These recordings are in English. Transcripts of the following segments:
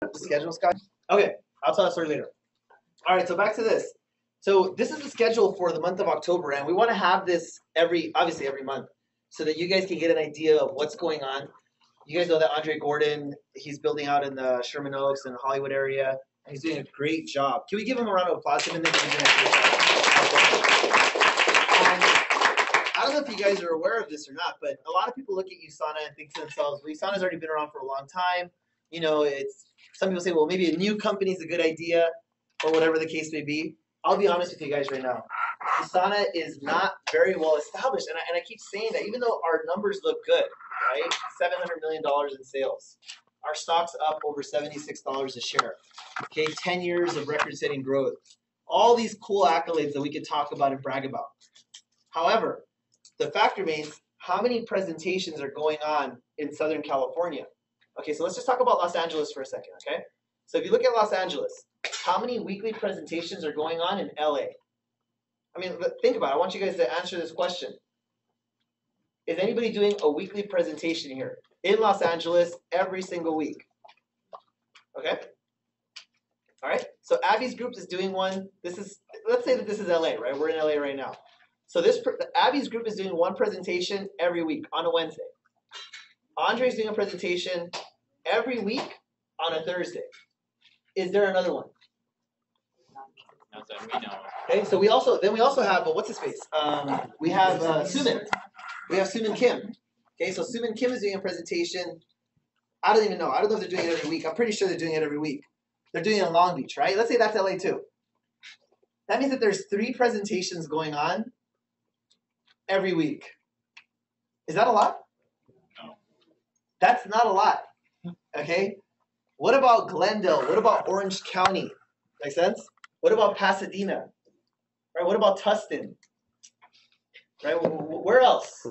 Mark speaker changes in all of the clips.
Speaker 1: the schedule, Scott? Okay, I'll tell that story later. All right, so back to this. So this is the schedule for the month of October, and we want to have this obviously every month, so that you guys can get an idea of what's going on. You guys know that Andre Gordon, he's building out in the Sherman Oaks and the Hollywood area, and he's doing a great job. Can we give him a round of applause? Him and I don't know if you guys are aware of this or not, but a lot of people look at USANA and think to themselves, well, USANA's already been around for a long time. You know, some people say, well, maybe a new company is a good idea, or whatever the case may be. I'll be honest with you guys right now. USANA is not very well established, and I keep saying that, even though our numbers look good, right? $700 million in sales. Our stock's up over $76 a share. Okay, 10 years of record-setting growth. All these cool accolades that we could talk about and brag about. However, the fact remains, how many presentations are going on in Southern California? Okay, so let's just talk about Los Angeles for a second, okay? So if you look at Los Angeles, how many weekly presentations are going on in LA? I mean, think about it. I want you guys to answer this question. Is anybody doing a weekly presentation here in Los Angeles every single week? Okay? All right? So Abby's group is doing one. Let's say that this is LA, right? We're in LA right now. So Abby's group is doing one presentation every week on a Wednesday. Andre's doing a presentation every week on a Thursday. Is there another one?
Speaker 2: Not that we know.
Speaker 1: Okay, so we also have what's his face? We have Suman. We have Suman Kim. Okay, so Suman Kim is doing a presentation. I don't even know. I don't know if they're doing it every week. I'm pretty sure they're doing it every week. They're doing it in Long Beach, right? Let's say that's LA too. That means that there's 3 presentations going on every week. Is that a lot?
Speaker 2: No.
Speaker 1: That's not a lot. Okay? What about Glendale? What about Orange County? Make sense? What about Pasadena? Right? What about Tustin? Right? Where else?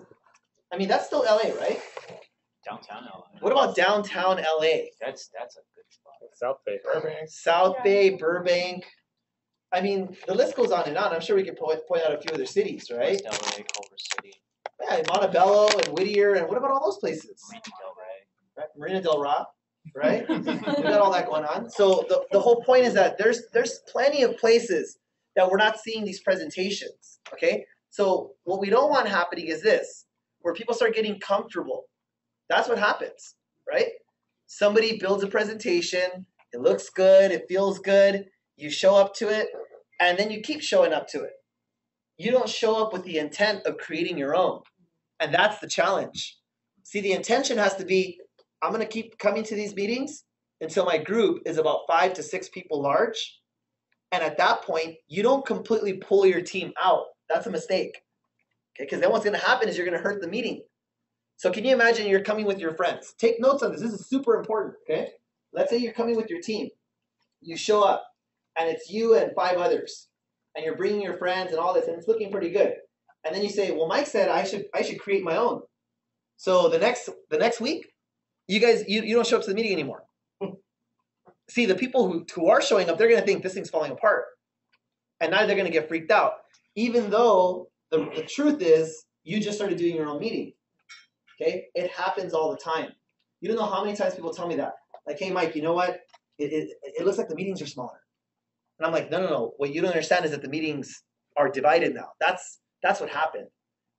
Speaker 1: I mean, that's still LA, right?
Speaker 2: Downtown LA.
Speaker 1: What about downtown LA?
Speaker 2: That's a good spot.
Speaker 3: South Bay, Burbank.
Speaker 1: South Bay, Burbank. I mean, the list goes on and on. I'm sure we could point out a few other cities, right?
Speaker 2: West LA, Culver City.
Speaker 1: Yeah, Montebello and Whittier, and what about all those places?
Speaker 2: Marina Del Rey.
Speaker 1: Right? Marina Del Rey, right? We got all that going on. So the whole point is that there's plenty of places that we're not seeing these presentations, okay? So what we don't want happening is this, where people start getting comfortable. That's what happens, right? Somebody builds a presentation, it looks good, it feels good, you show up to it, and then you keep showing up to it. You don't show up with the intent of creating your own. And that's the challenge. See, the intention has to be, I'm going to keep coming to these meetings until my group is about 5 to 6 people large. And at that point, you don't completely pull your team out. That's a mistake. Okay, because then what's going to happen is you're going to hurt the meeting. So can you imagine you're coming with your friends? Take notes on this. This is super important, okay? Let's say you're coming with your team. You show up, and it's you and 5 others. And you're bringing your friends and all this, and it's looking pretty good. And then you say, well, Mike said I should create my own. So the next week, you guys, you don't show up to the meeting anymore. See, the people who are showing up, they're going to think this thing's falling apart. And now they're going to get freaked out. Even though the truth is, you just started doing your own meeting. Okay? It happens all the time. You don't know how many times people tell me that. Like, hey, Mike, you know what? It looks like the meetings are smaller. And I'm like, no. What you don't understand is that the meetings are divided now. That's what happened.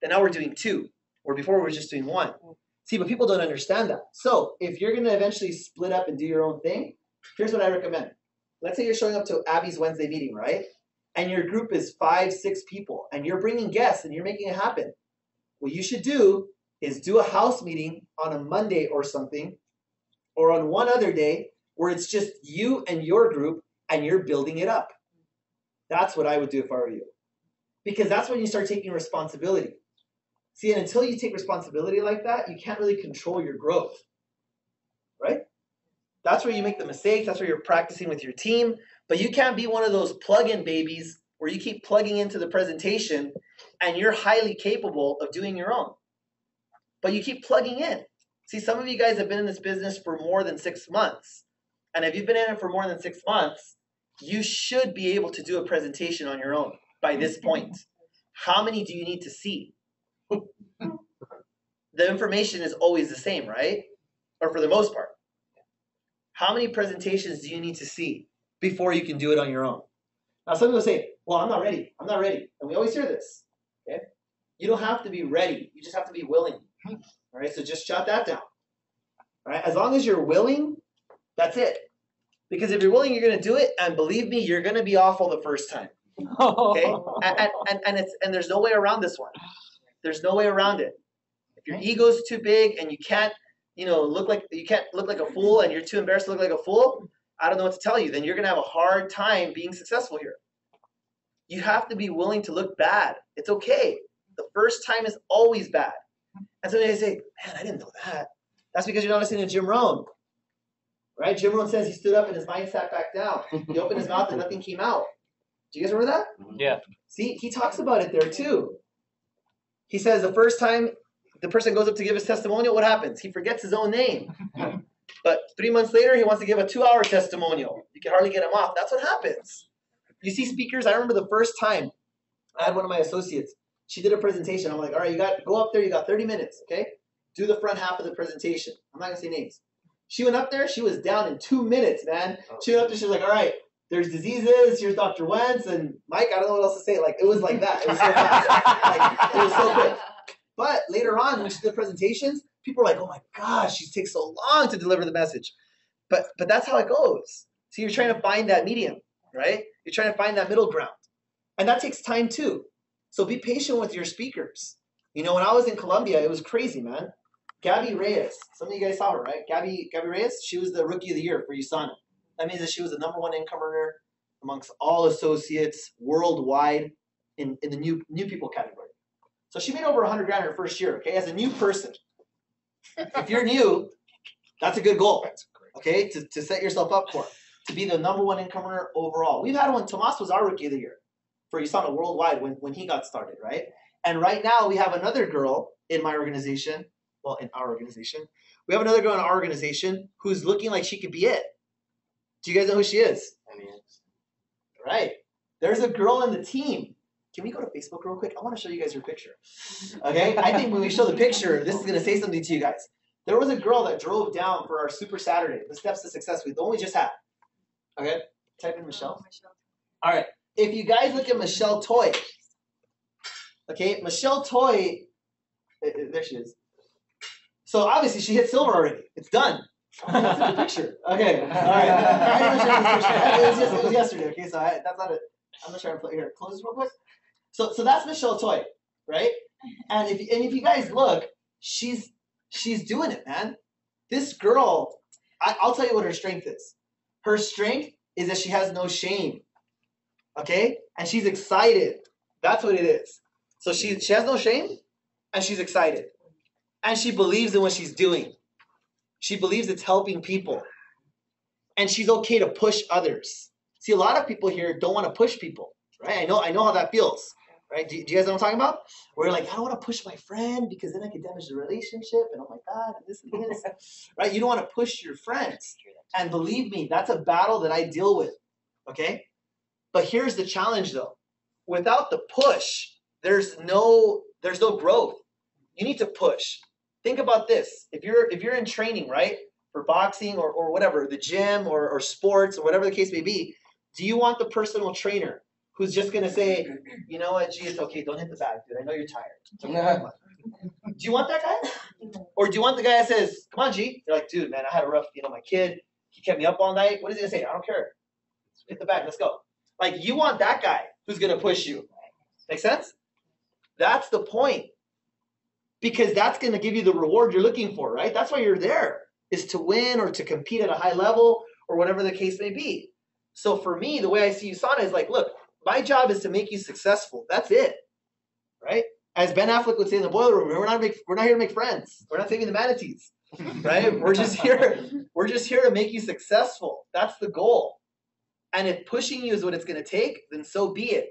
Speaker 1: And now we're doing 2, where before we were just doing 1. See, but people don't understand that. So if you're going to eventually split up and do your own thing, here's what I recommend. Let's say you're showing up to Abby's Wednesday meeting, right? And your group is 5, 6 people, and you're bringing guests and you're making it happen. What you should do is do a house meeting on a Monday or something, or on one other day where it's just you and your group and you're building it up. That's what I would do if I were you. Because that's when you start taking responsibility. See, and until you take responsibility like that, you can't really control your growth, right? That's where you make the mistakes. That's where you're practicing with your team. But you can't be one of those plug-in babies where you keep plugging into the presentation and you're highly capable of doing your own. But you keep plugging in. See, some of you guys have been in this business for more than 6 months. And if you've been in it for more than 6 months, you should be able to do a presentation on your own by this point. How many do you need to see? The information is always the same, right? Or for the most part. How many presentations do you need to see before you can do it on your own? Now, some people say, well, I'm not ready. I'm not ready. And we always hear this. Okay? You don't have to be ready. You just have to be willing. All right? So just jot that down. All right? As long as you're willing, that's it. Because if you're willing, you're going to do it. And believe me, you're going to be awful the first time. Okay? And there's no way around this one. There's no way around it. If your ego's too big and you can't look like a fool and you're too embarrassed to look like a fool, I don't know what to tell you. Then you're going to have a hard time being successful here. You have to be willing to look bad. It's okay. The first time is always bad. And so they say, man, I didn't know that. That's because you're not listening to Jim Rohn. Right? Jim Rohn says he stood up and his mind sat back down. He opened his mouth and nothing came out. Do you guys remember that?
Speaker 2: Yeah.
Speaker 1: See, he talks about it there too. He says the first time the person goes up to give his testimonial, what happens? He forgets his own name. But 3 months later, he wants to give a 2-hour testimonial. You can hardly get him off. That's what happens. You see speakers, I remember the first time I had one of my associates. She did a presentation. I'm like, all right, go up there. You got 30 minutes, okay? Do the front half of the presentation. I'm not going to say names. She went up there. She was down in 2 minutes, man. She went up there. She was like, all right, there's diseases. Here's Dr. Wentz. And Mike, I don't know what else to say. Like, it was like that. It was so fast. Like, it was so quick. But later on, when she did presentations, people were like, oh my gosh, she takes so long to deliver the message. But that's how it goes. So you're trying to find that medium, right? You're trying to find that middle ground. And that takes time too. So be patient with your speakers. When I was in Colombia, it was crazy, man. Gabby Reyes, some of you guys saw her, right? Gabby Reyes, she was the Rookie of the Year for USANA. That means that she was the #1 income earner amongst all associates worldwide in the new people category. So she made over $100,000 in her first year, okay, as a new person. If you're new, that's a good goal, okay, to set yourself up for, to be the #1 income earner overall. We've had one. Tomas was our Rookie of the Year for USANA worldwide when he got started, right? And right now we have another girl in my organization, well, in our organization. We have another girl in our organization who's looking like she could be it. Do you guys know who she is? Right. There's a girl in the team. Can we go to Facebook real quick? I want to show you guys her picture. Okay? I think when we show the picture, this is going to say something to you guys. There was a girl that drove down for our Super Saturday, the Steps to Success Week, the one we just had. Okay? Type in Michelle. All right. If you guys look at Michelle Toy, okay, Michelle Toy, there she is. So obviously she hit silver already. It's done. That's a good picture. Okay. All right. I didn't show you this picture. It was yesterday. Okay, so that's not it. I'm gonna try and play here. Close this real quick. So that's Michelle Toy, right? And if you guys look, she's doing it, man. This girl, I'll tell you what her strength is. Her strength is that she has no shame. Okay? And she's excited. That's what it is. So she has no shame and she's excited. And she believes in what she's doing. She believes it's helping people. And she's okay to push others. See, a lot of people here don't want to push people, right? I know how that feels, right? Do you guys know what I'm talking about? Where you're like, I don't want to push my friend because then I could damage the relationship and oh my God, and this and this, right? You don't want to push your friends. And believe me, that's a battle that I deal with, okay? But here's the challenge though. Without the push, there's no growth. You need to push. Think about this. If you're in training, right, for boxing or whatever, the gym or sports or whatever the case may be, do you want the personal trainer who's just going to say, you know what, gee, it's okay, don't hit the bag, dude. I know you're tired. Do you want that guy? Or do you want the guy that says, come on, G? You're like, dude, man, I had a rough, my kid, he kept me up all night. What is he going to say? I don't care. Hit the bag. Let's go. Like, you want that guy who's going to push you. Make sense? That's the point. Because that's going to give you the reward you're looking for, right? That's why you're there, is to win or to compete at a high level or whatever the case may be. So for me, the way I see USANA is like, look, my job is to make you successful. That's it, right? As Ben Affleck would say in the boiler room, we're not here to make friends. We're not saving the manatees, right? We're just here to make you successful. That's the goal. And if pushing you is what it's going to take, then so be it.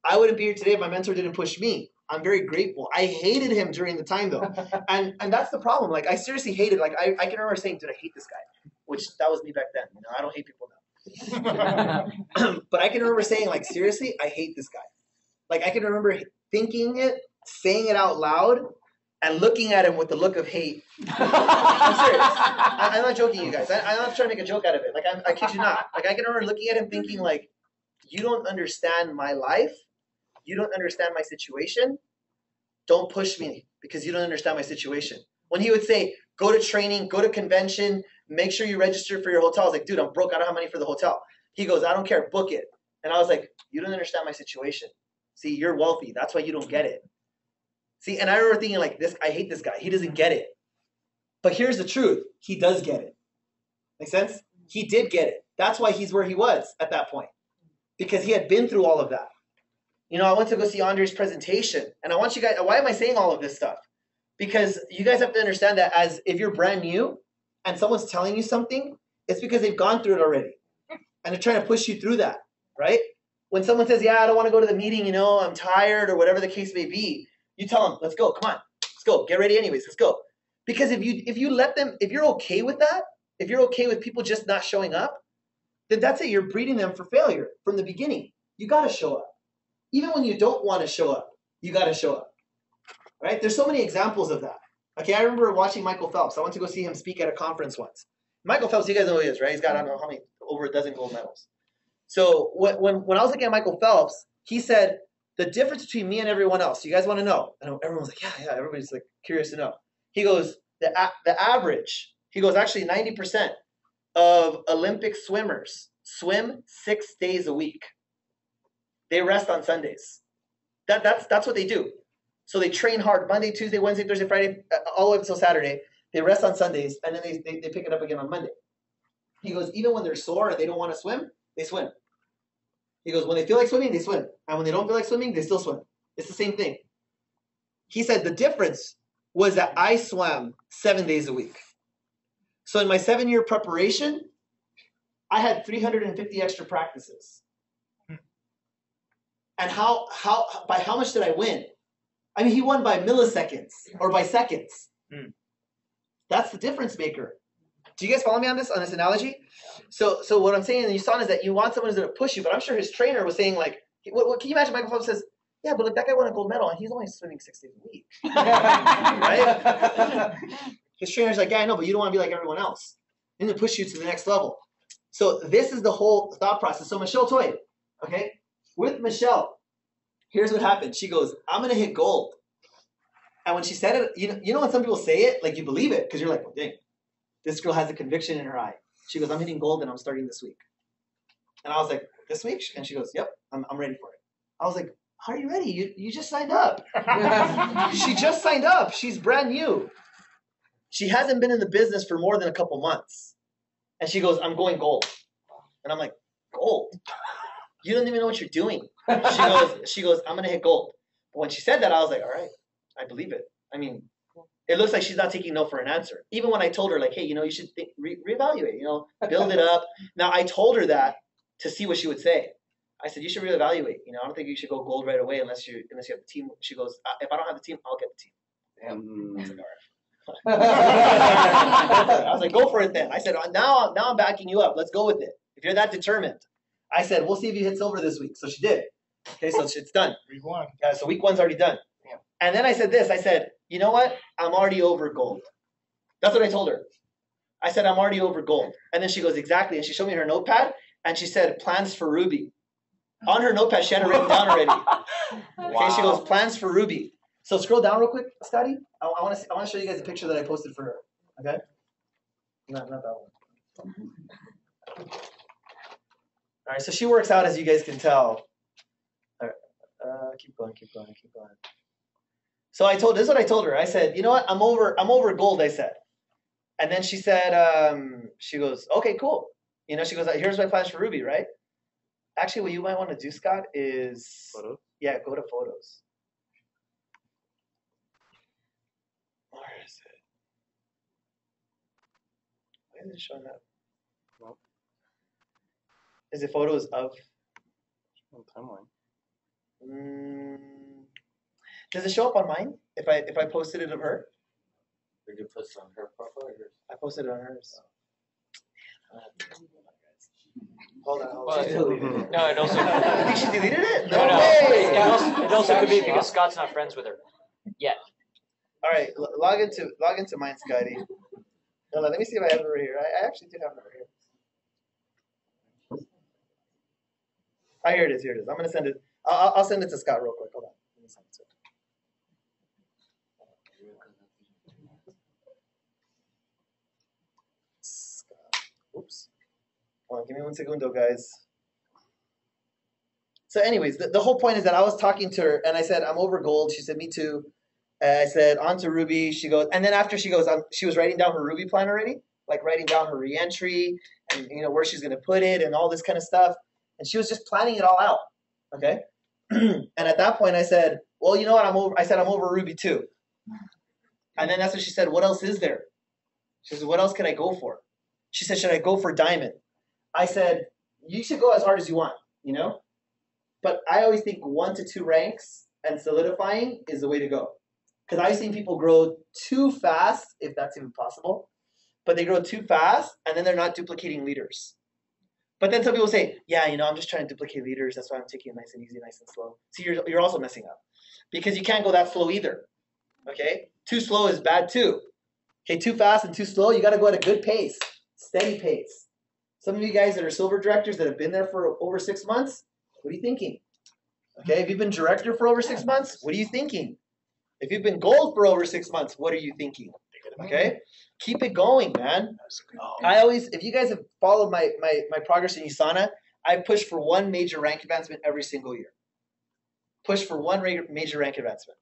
Speaker 1: I wouldn't be here today if my mentor didn't push me. I'm very grateful. I hated him during the time though. And that's the problem. Like I seriously hated, like I can remember saying, dude, I hate this guy, which that was me back then. I don't hate people now. But I can remember saying, like, seriously, I hate this guy. Like I can remember thinking it, saying it out loud, and looking at him with the look of hate. I'm serious. I'm not joking, you guys. I'm not trying to make a joke out of it. Like, I kid you not. Like, I can remember looking at him thinking, like, you don't understand my life. You don't understand my situation. Don't push me because you don't understand my situation. When he would say, go to training, go to convention, make sure you register for your hotel. I was like, dude, I'm broke. I don't have money for the hotel. He goes, I don't care. Book it. And I was like, you don't understand my situation. See, you're wealthy. That's why you don't get it. See, and I remember thinking like this, I hate this guy. He doesn't get it. But here's the truth. He does get it. Make sense? He did get it. That's why he's where he was at that point. Because he had been through all of that. You know, I went to go see Andre's presentation. And I want you guys, why am I saying all of this stuff? Because you guys have to understand that as if you're brand new and someone's telling you something, it's because they've gone through it already. And they're trying to push you through that, right? When someone says, yeah, I don't want to go to the meeting, you know, I'm tired or whatever the case may be, you tell them, let's go, come on, let's go, get ready anyways, let's go. Because if you let them, if you're okay with that, if you're okay with people just not showing up, then that's it. You're breeding them for failure from the beginning. You got to show up. Even when you don't want to show up, you got to show up, right? There's so many examples of that. Okay, I remember watching Michael Phelps. I went to go see him speak at a conference once. Michael Phelps, you guys know who he is, right? He's got, I don't know how many, over a dozen gold medals. So when I was looking at Michael Phelps, he said, the difference between me and everyone else, you guys want to know? And everyone was like, yeah, everybody's like curious to know. He goes, the average, he goes, actually 90% of Olympic swimmers swim 6 days a week. They rest on Sundays. That's what they do. So they train hard Monday, Tuesday, Wednesday, Thursday, Friday, all the way until Saturday. They rest on Sundays, and then they pick it up again on Monday. He goes, even when they're sore and they don't want to swim, they swim. He goes, when they feel like swimming, they swim. And when they don't feel like swimming, they still swim. It's the same thing. He said the difference was that I swam 7 days a week. So in my 7-year preparation, I had 350 extra practices. And by how much did I win? I mean, he won by milliseconds or by seconds. That's the difference maker. Do you guys follow me on this analogy? So what I'm saying, you saw is that you want someone who's going to push you, but I'm sure his trainer was saying like, what can you imagine? Michael Phelps says, yeah, but look, that guy won a gold medal and he's only swimming 6 days a week, right? His trainer's like, yeah, I know, but you don't want to be like everyone else. And to push you to the next level. So this is the whole thought process. So Michelle Toy, okay, with Michelle, here's what happened. She goes, I'm going to hit gold. And when she said it, you know when some people say it, like you believe it because you're like, well, dang, this girl has a conviction in her eye. She goes, I'm hitting gold and I'm starting this week. And I was like, this week? And she goes, yep, I'm ready for it. I was like, how are you ready? You just signed up. She just signed up. She's brand new. She hasn't been in the business for more than a couple months. And she goes, I'm going gold. And I'm like, gold? You don't even know what you're doing. She goes, I'm going to hit gold. But when she said that, I was like, all right, I believe it. I mean, it looks like she's not taking no for an answer. Even when I told her, like, hey, you should reevaluate, build it up. Now, I told her that to see what she would say. I said, you should reevaluate. I don't think you should go gold right away unless you have the team. She goes, if I don't have the team, I'll get the team. Damn. I was like, all right. I was like, go for it then. I said, now I'm backing you up. Let's go with it. If you're that determined. I said, we'll see if you hit silver this week. So she did. Okay, so it's done.
Speaker 3: Week 1.
Speaker 1: So week 1's already done. Yeah. And then I said this. I said, you know what? I'm already over gold. That's what I told her. I said, I'm already over gold. And then she goes, exactly. And she showed me her notepad. And she said, plans for Ruby. On her notepad, she had it written down already. Okay, she goes, plans for Ruby. So scroll down real quick, Scotty. I want to show you guys a picture that I posted for her. Okay? Not that one. All right, so she works out, as you guys can tell. All right, keep going. So this is what I told her. I said, you know what? I'm over gold, I said. And then she said, she goes, okay, cool. She goes, here's my plans for Ruby, right? Actually, what you might want to do, Scott, is
Speaker 3: photos?
Speaker 1: Yeah, go to photos. Where is it? Why is it showing up?
Speaker 3: Well,
Speaker 1: is it photos of?
Speaker 3: Timeline.
Speaker 1: Does it show up on mine if I posted it of her?
Speaker 4: Did you post it on her profile or yours?
Speaker 1: I posted it on hers. Hold on.
Speaker 2: Well,
Speaker 1: She deleted it.
Speaker 2: No, it also.
Speaker 1: I think she deleted it.
Speaker 2: No.
Speaker 1: way!
Speaker 2: It also could be because Scott's not friends with her yet.
Speaker 1: All right, log into mine, Scotty. Hold on, let me see if I have it right here. I actually do have it right here. Oh, here it is. Here it is. I'm gonna send it. I'll send it to Scott real quick. Hold on. Let me send it to him. Scott. Oops. Hold on. Give me 1 segundo, guys. So, anyways, the whole point is that I was talking to her and I said I'm over gold. She said me too. I said on to Ruby. She goes, and then after she goes, she was writing down her Ruby plan already, like writing down her reentry and where she's gonna put it and all this kind of stuff. And she was just planning it all out. Okay. And at that point, I said, well, you know what? I'm over. I said I'm over Ruby too. And then that's when she said, what else is there? She said, what else can I go for? She said, should I go for diamond? I said, you should go as hard as you want, But I always think 1 to 2 ranks and solidifying is the way to go. Because I've seen people grow too fast, if that's even possible. But they grow too fast, and then they're not duplicating leaders. But then some people say, yeah, I'm just trying to duplicate leaders. That's why I'm taking it nice and easy, nice and slow. So you're also messing up. Because you can't go that slow either. Okay? Too slow is bad too. Okay, too fast and too slow, you got to go at a good pace. Steady pace. Some of you guys that are silver directors that have been there for over 6 months, what are you thinking? Okay, if you've been director for over 6 months, what are you thinking? If you've been gold for over 6 months, what are you thinking? Okay? Keep it going, man. If you guys have followed my progress in USANA, I push for 1 major rank advancement every single year. Push for 1 major rank advancement.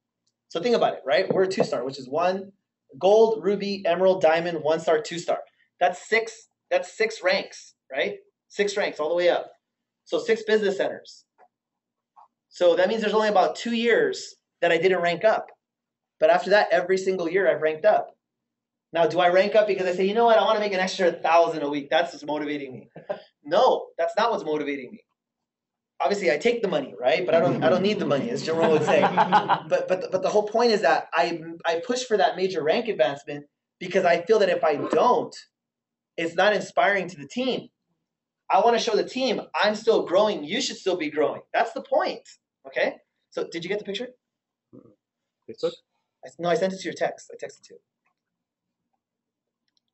Speaker 1: So think about it, right? We're a 2-star, which is 1 gold, ruby, emerald, diamond, 1-star, 2-star. That's 6 ranks, right? 6 ranks all the way up. So 6 business centers. So that means there's only about 2 years that I didn't rank up. But after that, every single year I've ranked up. Now, do I rank up because I say, you know what, I want to make an extra 1,000 a week. That's what's motivating me. No, that's not what's motivating me. Obviously, I take the money, right? But I don't need the money, as Jerome would say. But the whole point is that I push for that major rank advancement because I feel that if I don't, it's not inspiring to the team. I want to show the team I'm still growing. You should still be growing. That's the point. Okay? So did you get the picture?
Speaker 3: Facebook?
Speaker 1: No, I sent it to your text. I texted to you.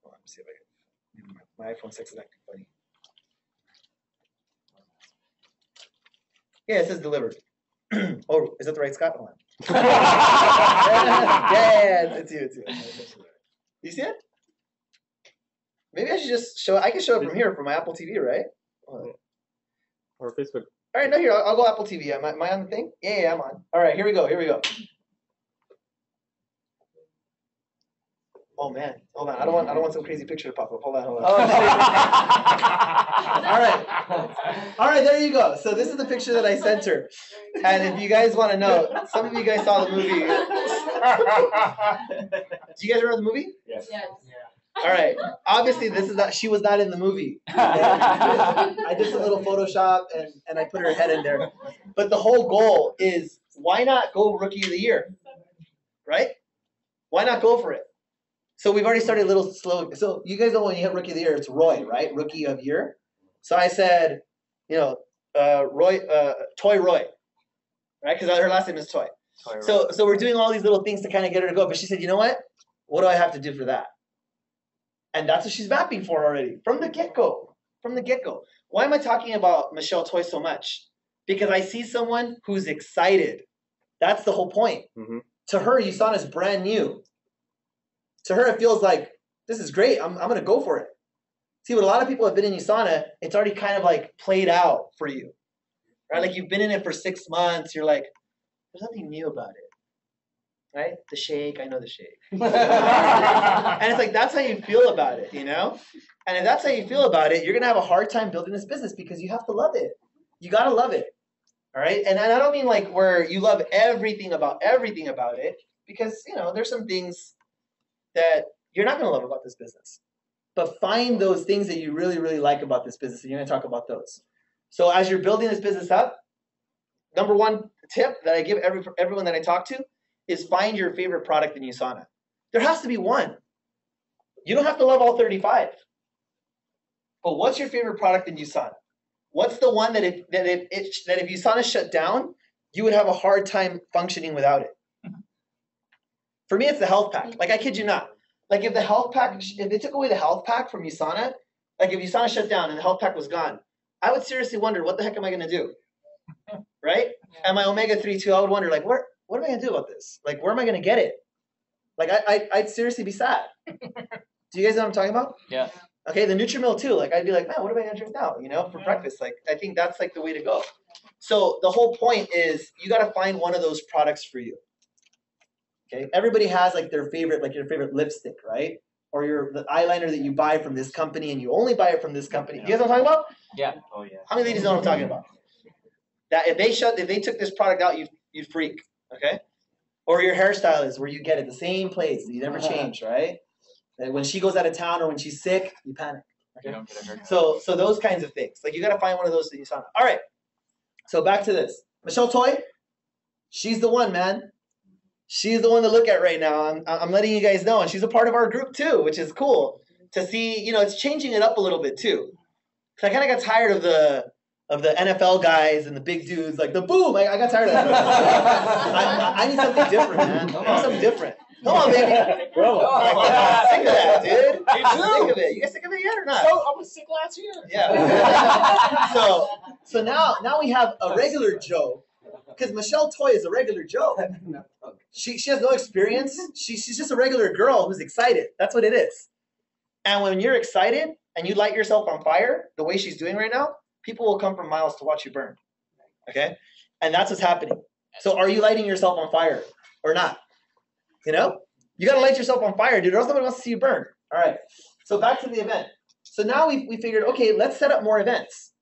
Speaker 1: Hold on, let me see if I can. My iPhone 6 is acting funny. Yeah, it says delivered. Oh, is that the right Scott? Hold on. Yeah, it's you. It's you. You see it? Maybe I should just show. I can show it from here from my Apple TV, right?
Speaker 3: Or Facebook.
Speaker 1: All right, no, here I'll go Apple TV. Am I on the thing? Yeah, I'm on. All right, here we go. Oh man, hold on. I don't want some crazy picture to pop up. Hold on. All right. There you go. So this is the picture that I sent her. And if you guys want to know, some of you guys saw the movie. Do you guys remember the movie?
Speaker 2: Yes.
Speaker 1: All right. Obviously, she was not in the movie. I did some little Photoshop and I put her head in there. But the whole goal is, why not go Rookie of the Year? Right? Why not go for it? So we've already started a little slow. So you guys know when you hit Rookie of the Year, it's Roy, right? Rookie of Year. So I said, Roy, Toy Roy, right? Because her last name is Toy. So we're doing all these little things to kind of get her to go. But she said, you know what? What do I have to do for that? And that's what she's mapping for already from the get-go. Why am I talking about Michelle Toy so much? Because I see someone who's excited. That's the whole point. Mm-hmm. To her, USANA is brand new. To her, it feels like, this is great. I'm going to go for it. See, what a lot of people have been in USANA, it's already kind of like played out for you. Right? Like you've been in it for 6 months. You're like, there's nothing new about it. Right? The shake, I know the shake. And it's like, that's how you feel about it, And if that's how you feel about it, you're going to have a hard time building this business because you have to love it. You got to love it. All right? And I don't mean like where you love everything about it because, there's some things that you're not going to love about this business. But find those things that you really, really like about this business, and you're going to talk about those. So as you're building this business up, number 1 tip that I give everyone that I talk to is find your favorite product in USANA. There has to be one. You don't have to love all 35. But what's your favorite product in USANA? What's the one that if USANA shut down, you would have a hard time functioning without it? For me, it's the health pack. Like, I kid you not. Like, if they took away the health pack from USANA, like if USANA shut down and the health pack was gone, I would seriously wonder, what the heck am I going to do? Right? Yeah. And my omega-3 too, I would wonder, like, what am I going to do about this? Like, where am I going to get it? Like, I'd seriously be sad. Do you guys know what I'm talking about?
Speaker 2: Yeah.
Speaker 1: Okay, the Nutrimilk too. Like, I'd be like, man, what am I going to drink now? You know, for breakfast. Like, I think that's like the way to go. So the whole point is you got to find one of those products for you. Okay, everybody has like their favorite, like your favorite lipstick, right? Or the eyeliner that you buy from this company and you only buy it from this company. You guys know what I'm talking about?
Speaker 2: Yeah. Oh yeah.
Speaker 1: How many ladies know what I'm talking about? That if they took this product out, you'd freak. Okay? Or your hairstylist, where you get it the same place, you never change, right? And when she goes out of town or when she's sick, you panic. Okay?
Speaker 2: You don't get a haircut.
Speaker 1: So those kinds of things. Like, you got to find one of those that you saw. All right. So back to this. Michelle Toy, she's the one, man. She's the one to look at right now. I'm letting you guys know, and she's a part of our group too, which is cool to see. You know, it's changing it up a little bit too. Cause I kind of got tired of the NFL guys and the big dudes, like the boom. I got tired of that. I need something different, man. I need something different. Come on, baby.
Speaker 3: Bro.
Speaker 1: I'm sick of that, dude.
Speaker 2: Me
Speaker 1: I'm
Speaker 2: too.
Speaker 1: sick of it. You guys sick of it yet or not?
Speaker 2: So I was sick last year.
Speaker 1: Yeah. So now we have a regular Joe, because Michelle Toy is a regular Joe. She has no experience. She's just a regular girl who's excited. That's what it is. And when you're excited and you light yourself on fire, the way she's doing right now, people will come from miles to watch you burn. Okay? And that's what's happening. So are you lighting yourself on fire or not? You know? You got to light yourself on fire, dude, or else nobody wants to see you burn. All right. So back to the event. So now we figured, okay, let's set up more events.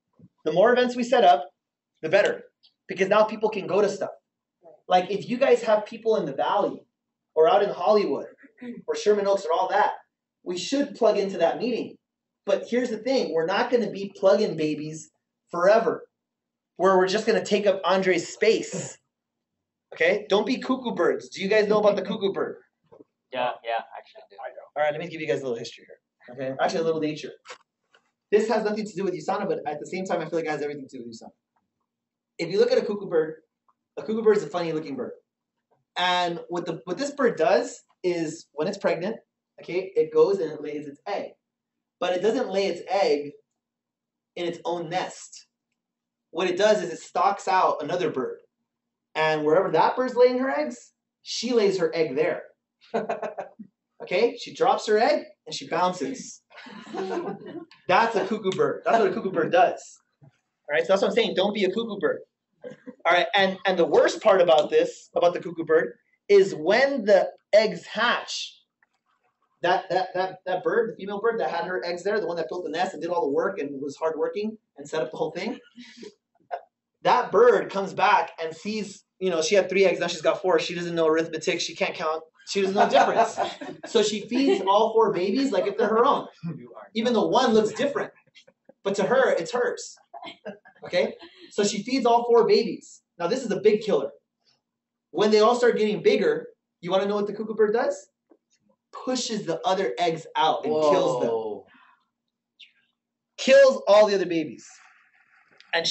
Speaker 1: The more events we set up, the better. Because now people can go to stuff. Like, if you guys have people in the Valley or out in Hollywood or Sherman Oaks or all that, we should plug into that meeting. But here's the thing. We're not going to be plug-in babies forever, where we're just going to take up Andre's space. Okay? Don't be cuckoo birds. Do you guys know about the cuckoo bird?
Speaker 2: Yeah, actually I do. I know.
Speaker 1: All right, let me give you guys a little history here. Okay? Actually, a little nature. This has nothing to do with USANA, but at the same time, I feel like it has everything to do with USANA. If you look at a cuckoo bird is a funny-looking bird. And what this bird does is, when it's pregnant, okay, it goes and it lays its egg. But it doesn't lay its egg in its own nest. What it does is it stalks out another bird. And wherever that bird's laying her eggs, she lays her egg there. Okay? She drops her egg and she bounces. That's a cuckoo bird. That's what a cuckoo bird does. All right? So that's what I'm saying. Don't be a cuckoo bird. All right, and the worst part about this, about the cuckoo bird, is when the eggs hatch, that bird, the female bird that had her eggs there, the one that built the nest and did all the work and was hardworking and set up the whole thing, that bird comes back and sees, you know, she had 3 eggs, now she's got 4. She doesn't know arithmetic, she can't count, she doesn't know the difference. So she feeds all 4 babies like if they're her own, even though one looks different. But to her, it's hers. Okay? So she feeds all 4 babies. Now this is a big killer. When they all start getting bigger, you want to know what the cuckoo bird does? Pushes the other eggs out and kills them. Kills all the other babies. And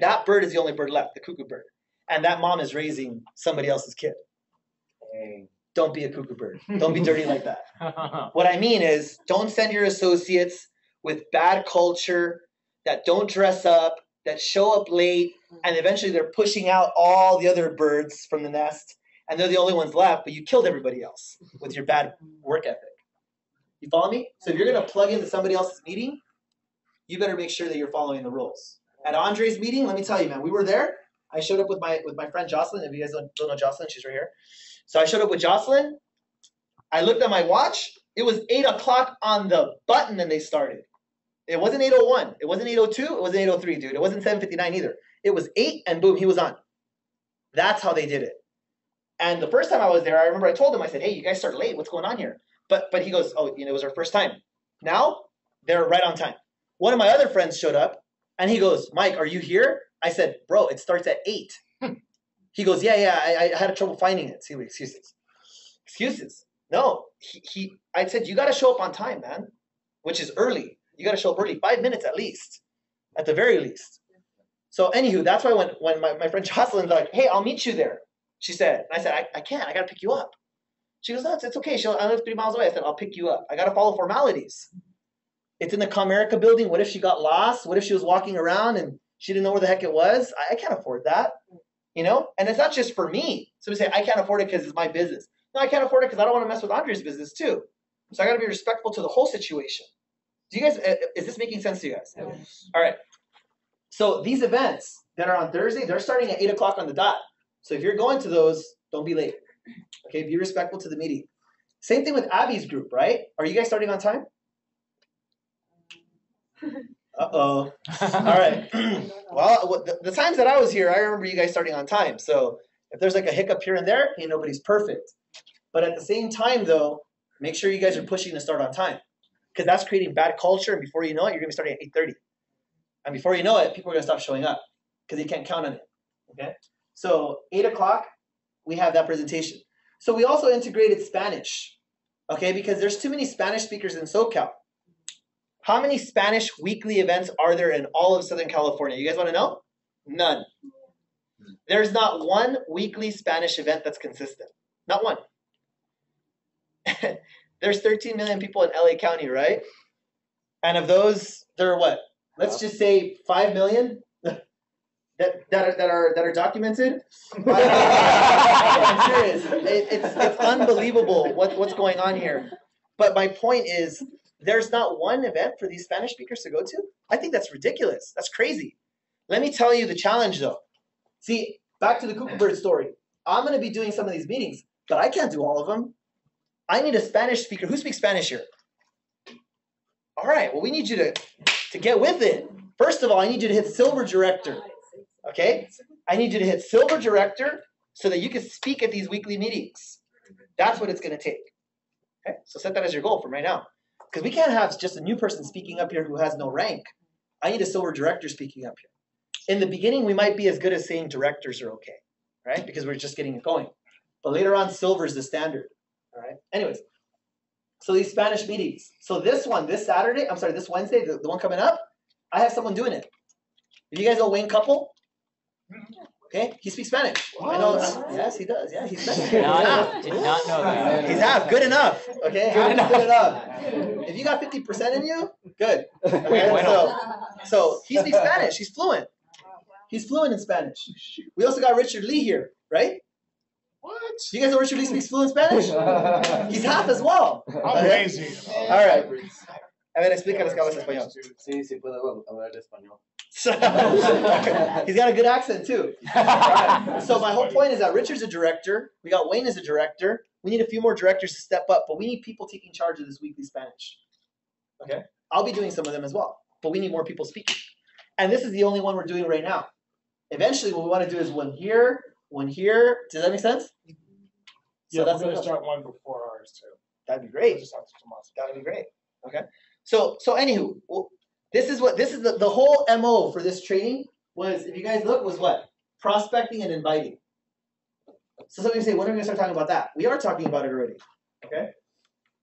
Speaker 1: that bird is the only bird left, the cuckoo bird. And that mom is raising somebody else's kid. Dang. Don't be a cuckoo bird. Don't be dirty like that. What I mean is, don't send your associates with bad culture, that don't dress up, that show up late, and eventually they're pushing out all the other birds from the nest, and they're the only ones left, but you killed everybody else with your bad work ethic. You follow me? So if you're going to plug into somebody else's meeting, you better make sure that you're following the rules. At Andre's meeting, let me tell you, man, we were there. I showed up with my friend Jocelyn. If you guys don't know Jocelyn, she's right here. So I showed up with Jocelyn. I looked at my watch. It was 8 o'clock on the button and they started. It wasn't 8:01. It wasn't 8:02. It wasn't 8:03, dude. It wasn't 7:59 either. It was 8 and boom, he was on. That's how they did it. And the first time I was there, I remember I told him, I said, hey, you guys start late. What's going on here? But he goes, oh, you know, it was our first time. Now, they're right on time. One of my other friends showed up, and he goes, Mike, are you here? I said, bro, it starts at 8. He goes, yeah, I had trouble finding it. See, excuses. Excuses. No, I said, you got to show up on time, man, which is early. You got to show up early, 5 minutes at least, at the very least. So anywho, that's why when my friend Jocelyn's like, hey, I'll meet you there, she said. And I said, I can't. I got to pick you up. She goes, no, it's okay. I live 3 miles away. I said, I'll pick you up. I got to follow formalities. It's in the Comerica building. What if she got lost? What if she was walking around and she didn't know where the heck it was? I can't afford that, you know? And it's not just for me. Somebody say, I can't afford it because it's my business. No, I can't afford it because I don't want to mess with Andre's business too. So I got to be respectful to the whole situation. Do you guys, is this making sense to you guys?
Speaker 2: Yes.
Speaker 1: All right. So these events that are on Thursday, they're starting at 8 o'clock on the dot. So if you're going to those, don't be late. Okay, be respectful to the meeting. Same thing with Abby's group, right? Are you guys starting on time? Uh-oh. All right. Well, the times that I was here, I remember you guys starting on time. So if there's like a hiccup here and there, hey, nobody's perfect. But at the same time, though, make sure you guys are pushing to start on time. Because that's creating bad culture, and before you know it, you're going to be starting at 8:30. And before you know it, people are going to stop showing up because they can't count on it. Okay? So 8 o'clock, we have that presentation. So we also integrated Spanish, okay, because there's too many Spanish speakers in SoCal. How many Spanish weekly events are there in all of Southern California? You guys want to know? None. There's not one weekly Spanish event that's consistent. Not one. There's 13 million people in LA County, right? And of those, there are what? Let's just say 5 million that are documented. I'm serious. It's unbelievable what's going on here. But my point is, there's not one event for these Spanish speakers to go to. I think that's ridiculous. That's crazy. Let me tell you the challenge, though. See, back to the Kookaburra story. I'm going to be doing some of these meetings, but I can't do all of them. I need a Spanish speaker. Who speaks Spanish here? All right. Well, we need you to get with it. First of all, I need you to hit Silver Director. Okay? I need you to hit Silver Director so that you can speak at these weekly meetings. That's what it's going to take. Okay? So set that as your goal from right now. Because we can't have just a new person speaking up here who has no rank. I need a Silver Director speaking up here. In the beginning, we might be as good as saying directors are okay, right? Because we're just getting it going. But later on, Silver is the standard. All right? Anyways, so these Spanish meetings. So this Wednesday, the one coming up, I have someone doing it. You guys know Wayne Couple? Okay, he speaks Spanish. What? I know. Yes, he does. Yeah, he's Spanish.
Speaker 2: Did not know that.
Speaker 1: He's half. Good enough. Okay, good enough. If you got 50% in you, good. Okay, so he speaks Spanish. He's fluent. He's fluent in Spanish. We also got Richard Lee here, right?
Speaker 5: What?
Speaker 1: You guys know Richard Lee speaks fluent Spanish? He's half as well.
Speaker 5: Amazing.
Speaker 1: All right. A ver, explícales que hablas español.
Speaker 4: Sí, sí puedo hablar español.
Speaker 1: He's got a good accent too. Right. So my whole point is that Richard's a director. We got Wayne as a director. We need a few more directors to step up, but we need people taking charge of this weekly Spanish. Okay? I'll be doing some of them as well, but we need more people speaking. And this is the only one we're doing right now. Eventually, what we want to do is one here. Does that make sense?
Speaker 5: Yeah, so we're going to start one before ours too.
Speaker 1: That'd be great. That'd be great. Okay. So anywho, this is the whole MO for this training was, if you guys look, was what? Prospecting and inviting. So somebody say, when are we going to start talking about that? We are talking about it already. Okay?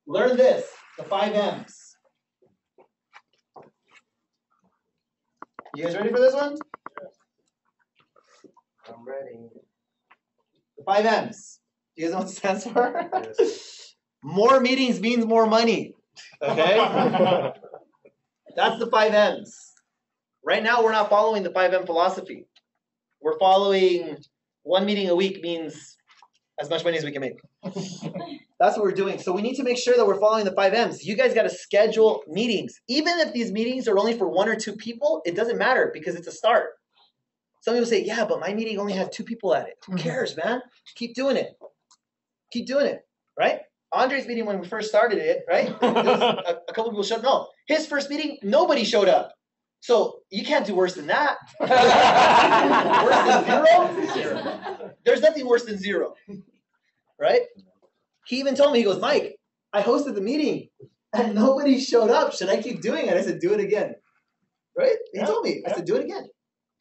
Speaker 1: Learn this, the 5 M's. You guys ready for this one?
Speaker 4: I'm ready.
Speaker 1: The 5 M's. Do you guys know what it stands for?
Speaker 4: Yes.
Speaker 1: More meetings means more money. Okay? That's the 5 M's. Right now, we're not following the 5M philosophy. We're following 1 meeting a week means as much money as we can make. That's what we're doing. So we need to make sure that we're following the 5 M's. You guys got to schedule meetings. Even if these meetings are only for 1 or 2 people, it doesn't matter because it's a start. Some people say, yeah, but my meeting only has 2 people at it. Who cares, man? Keep doing it. Keep doing it, right? Andre's meeting when we first started it, right? A couple people showed up. No, his first meeting, nobody showed up. So you can't do worse than that. Worse than 0? There's nothing worse than 0, right? He even told me, he goes, Mike, I hosted the meeting and nobody showed up. Should I keep doing it? I said, do it again, right? He told me. I said, do it again.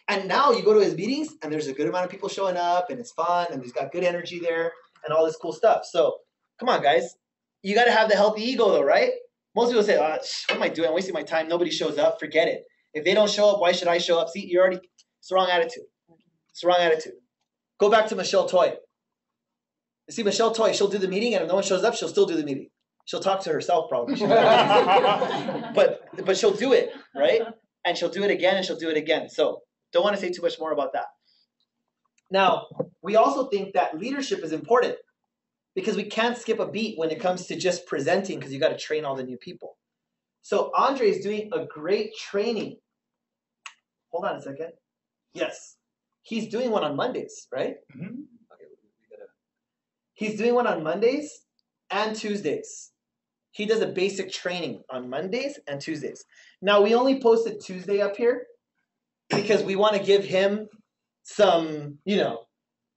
Speaker 1: And now you go to his meetings and there's a good amount of people showing up and it's fun and he's got good energy there and all this cool stuff. So come on, guys. You got to have the healthy ego though, right? Most people say, what am I doing? I'm wasting my time. Nobody shows up. Forget it. If they don't show up, why should I show up? See, it's the wrong attitude. It's the wrong attitude. Go back to Michelle Toy. You see, Michelle Toy, she'll do the meeting, and if no one shows up, she'll still do the meeting. She'll talk to herself probably. but she'll do it, right? And she'll do it again, and she'll do it again. So don't want to say too much more about that. Now, we also think that leadership is important because we can't skip a beat when it comes to just presenting because you got to train all the new people. So Andre is doing a great training. Hold on a second. Yes. He's doing one on Mondays, right?
Speaker 5: Mhm.
Speaker 1: Okay, he's doing one on Mondays and Tuesdays. He does a basic training on Mondays and Tuesdays. Now, we only posted Tuesday up here because we want to give him some,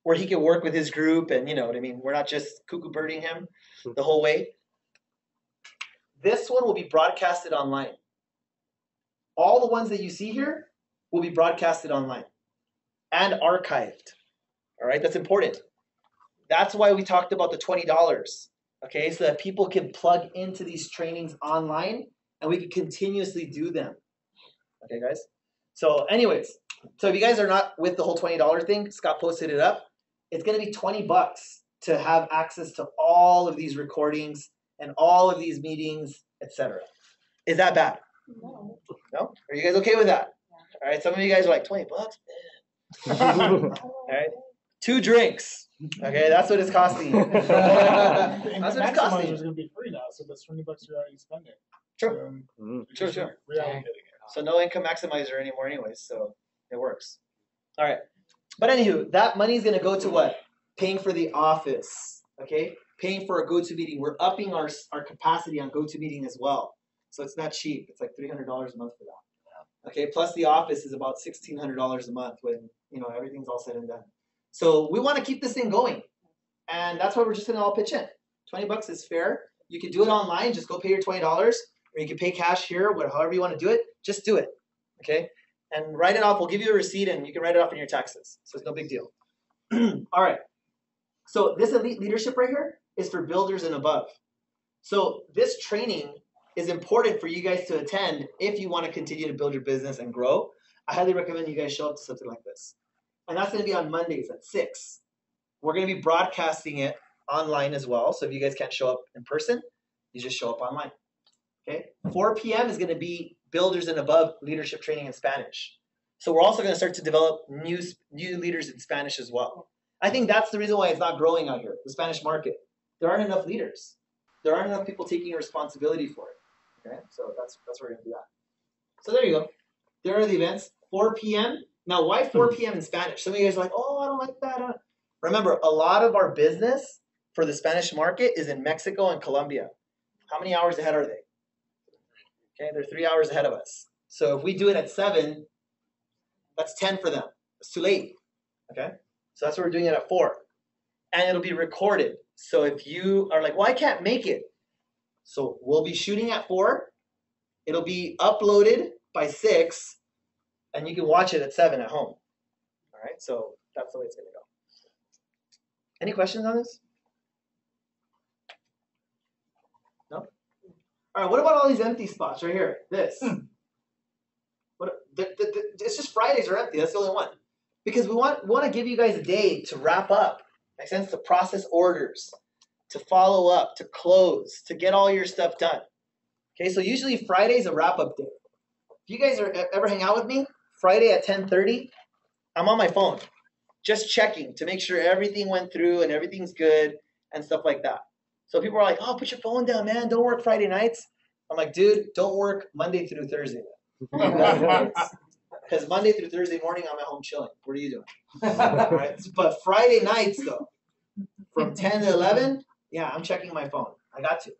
Speaker 1: where he can work with his group and, you know what I mean? We're not just cuckoo birding him the whole way. This one will be broadcasted online. All the ones that you see here will be broadcasted online and archived. All right, that's important. That's why we talked about the $20. Okay, so that people can plug into these trainings online and we can continuously do them. Okay, guys? So anyways, so if you guys are not with the whole $20 thing, Scott posted it up. It's going to be $20 to have access to all of these recordings and all of these meetings, etc. Is that bad?
Speaker 6: No.
Speaker 1: No? Are you guys okay with that?
Speaker 6: Yeah.
Speaker 1: All right, some of you guys are like, $20? All right, 2 drinks. Okay, that's what it's costing you.
Speaker 5: And
Speaker 1: That's what it's costing
Speaker 5: Maximizer is
Speaker 1: you.
Speaker 5: going to be free now, so that's $20 you're already spending.
Speaker 1: True.
Speaker 5: So,
Speaker 1: Sure.
Speaker 5: reallocating it.
Speaker 1: So no income maximizer anymore anyways, so it works. All right. But anywho, that money is going to go to what? Paying for the office, okay? Paying for a GoToMeeting. We're upping our capacity on GoToMeeting as well. So it's not cheap. It's like $300 a month for that. Okay, plus the office is about $1,600 a month when, everything's all said and done. So we want to keep this thing going. And that's why we're just going to all pitch in. $20 is fair. You can do it online. Just go pay your $20. Or you can pay cash here, however you want to do it. Just do it, okay? And write it off. We'll give you a receipt, and you can write it off in your taxes. So it's no big deal. All right. So this elite leadership right here is for builders and above. So this training is important for you guys to attend if you want to continue to build your business and grow. I highly recommend you guys show up to something like this. And that's going to be on Mondays at 6. We're going to be broadcasting it online as well. So if you guys can't show up in person, you just show up online. Okay. 4 p.m. is going to be builders and above leadership training in Spanish. So we're also going to start to develop new leaders in Spanish as well. I think that's the reason why it's not growing out here, the Spanish market. There aren't enough leaders. There aren't enough people taking responsibility for it. Okay. So that's where we're going to do that. So there you go. There are the events. 4 p.m. Now, why 4 p.m. in Spanish? Some of you guys are like, oh, I don't like that. Remember, a lot of our business for the Spanish market is in Mexico and Colombia. How many hours ahead are they? Okay, they're 3 hours ahead of us. So if we do it at 7, that's 10 for them. It's too late. Okay, so that's why we're doing it at 4. And it'll be recorded. So if you are like, well, I can't make it. So we'll be shooting at 4. It'll be uploaded by 6. And you can watch it at 7 at home. All right, so that's the way it's going to go. Any questions on this? No? All right, what about all these empty spots right here? This. It's just Fridays are empty. That's the only one. Because we want to give you guys a day to wrap up. Makes sense? To process orders, to follow up, to close, to get all your stuff done. Okay, so usually Friday's a wrap-up day. If you guys ever hang out with me, Friday at 10:30, I'm on my phone, just checking to make sure everything went through and everything's good and stuff like that. So people are like, oh, put your phone down, man. Don't work Friday nights. I'm like, dude, don't work Monday through Thursday. Because Monday through Thursday morning, I'm at home chilling. What are you doing? All right? But Friday nights, though, from 10 to 11, yeah, I'm checking my phone. I got to.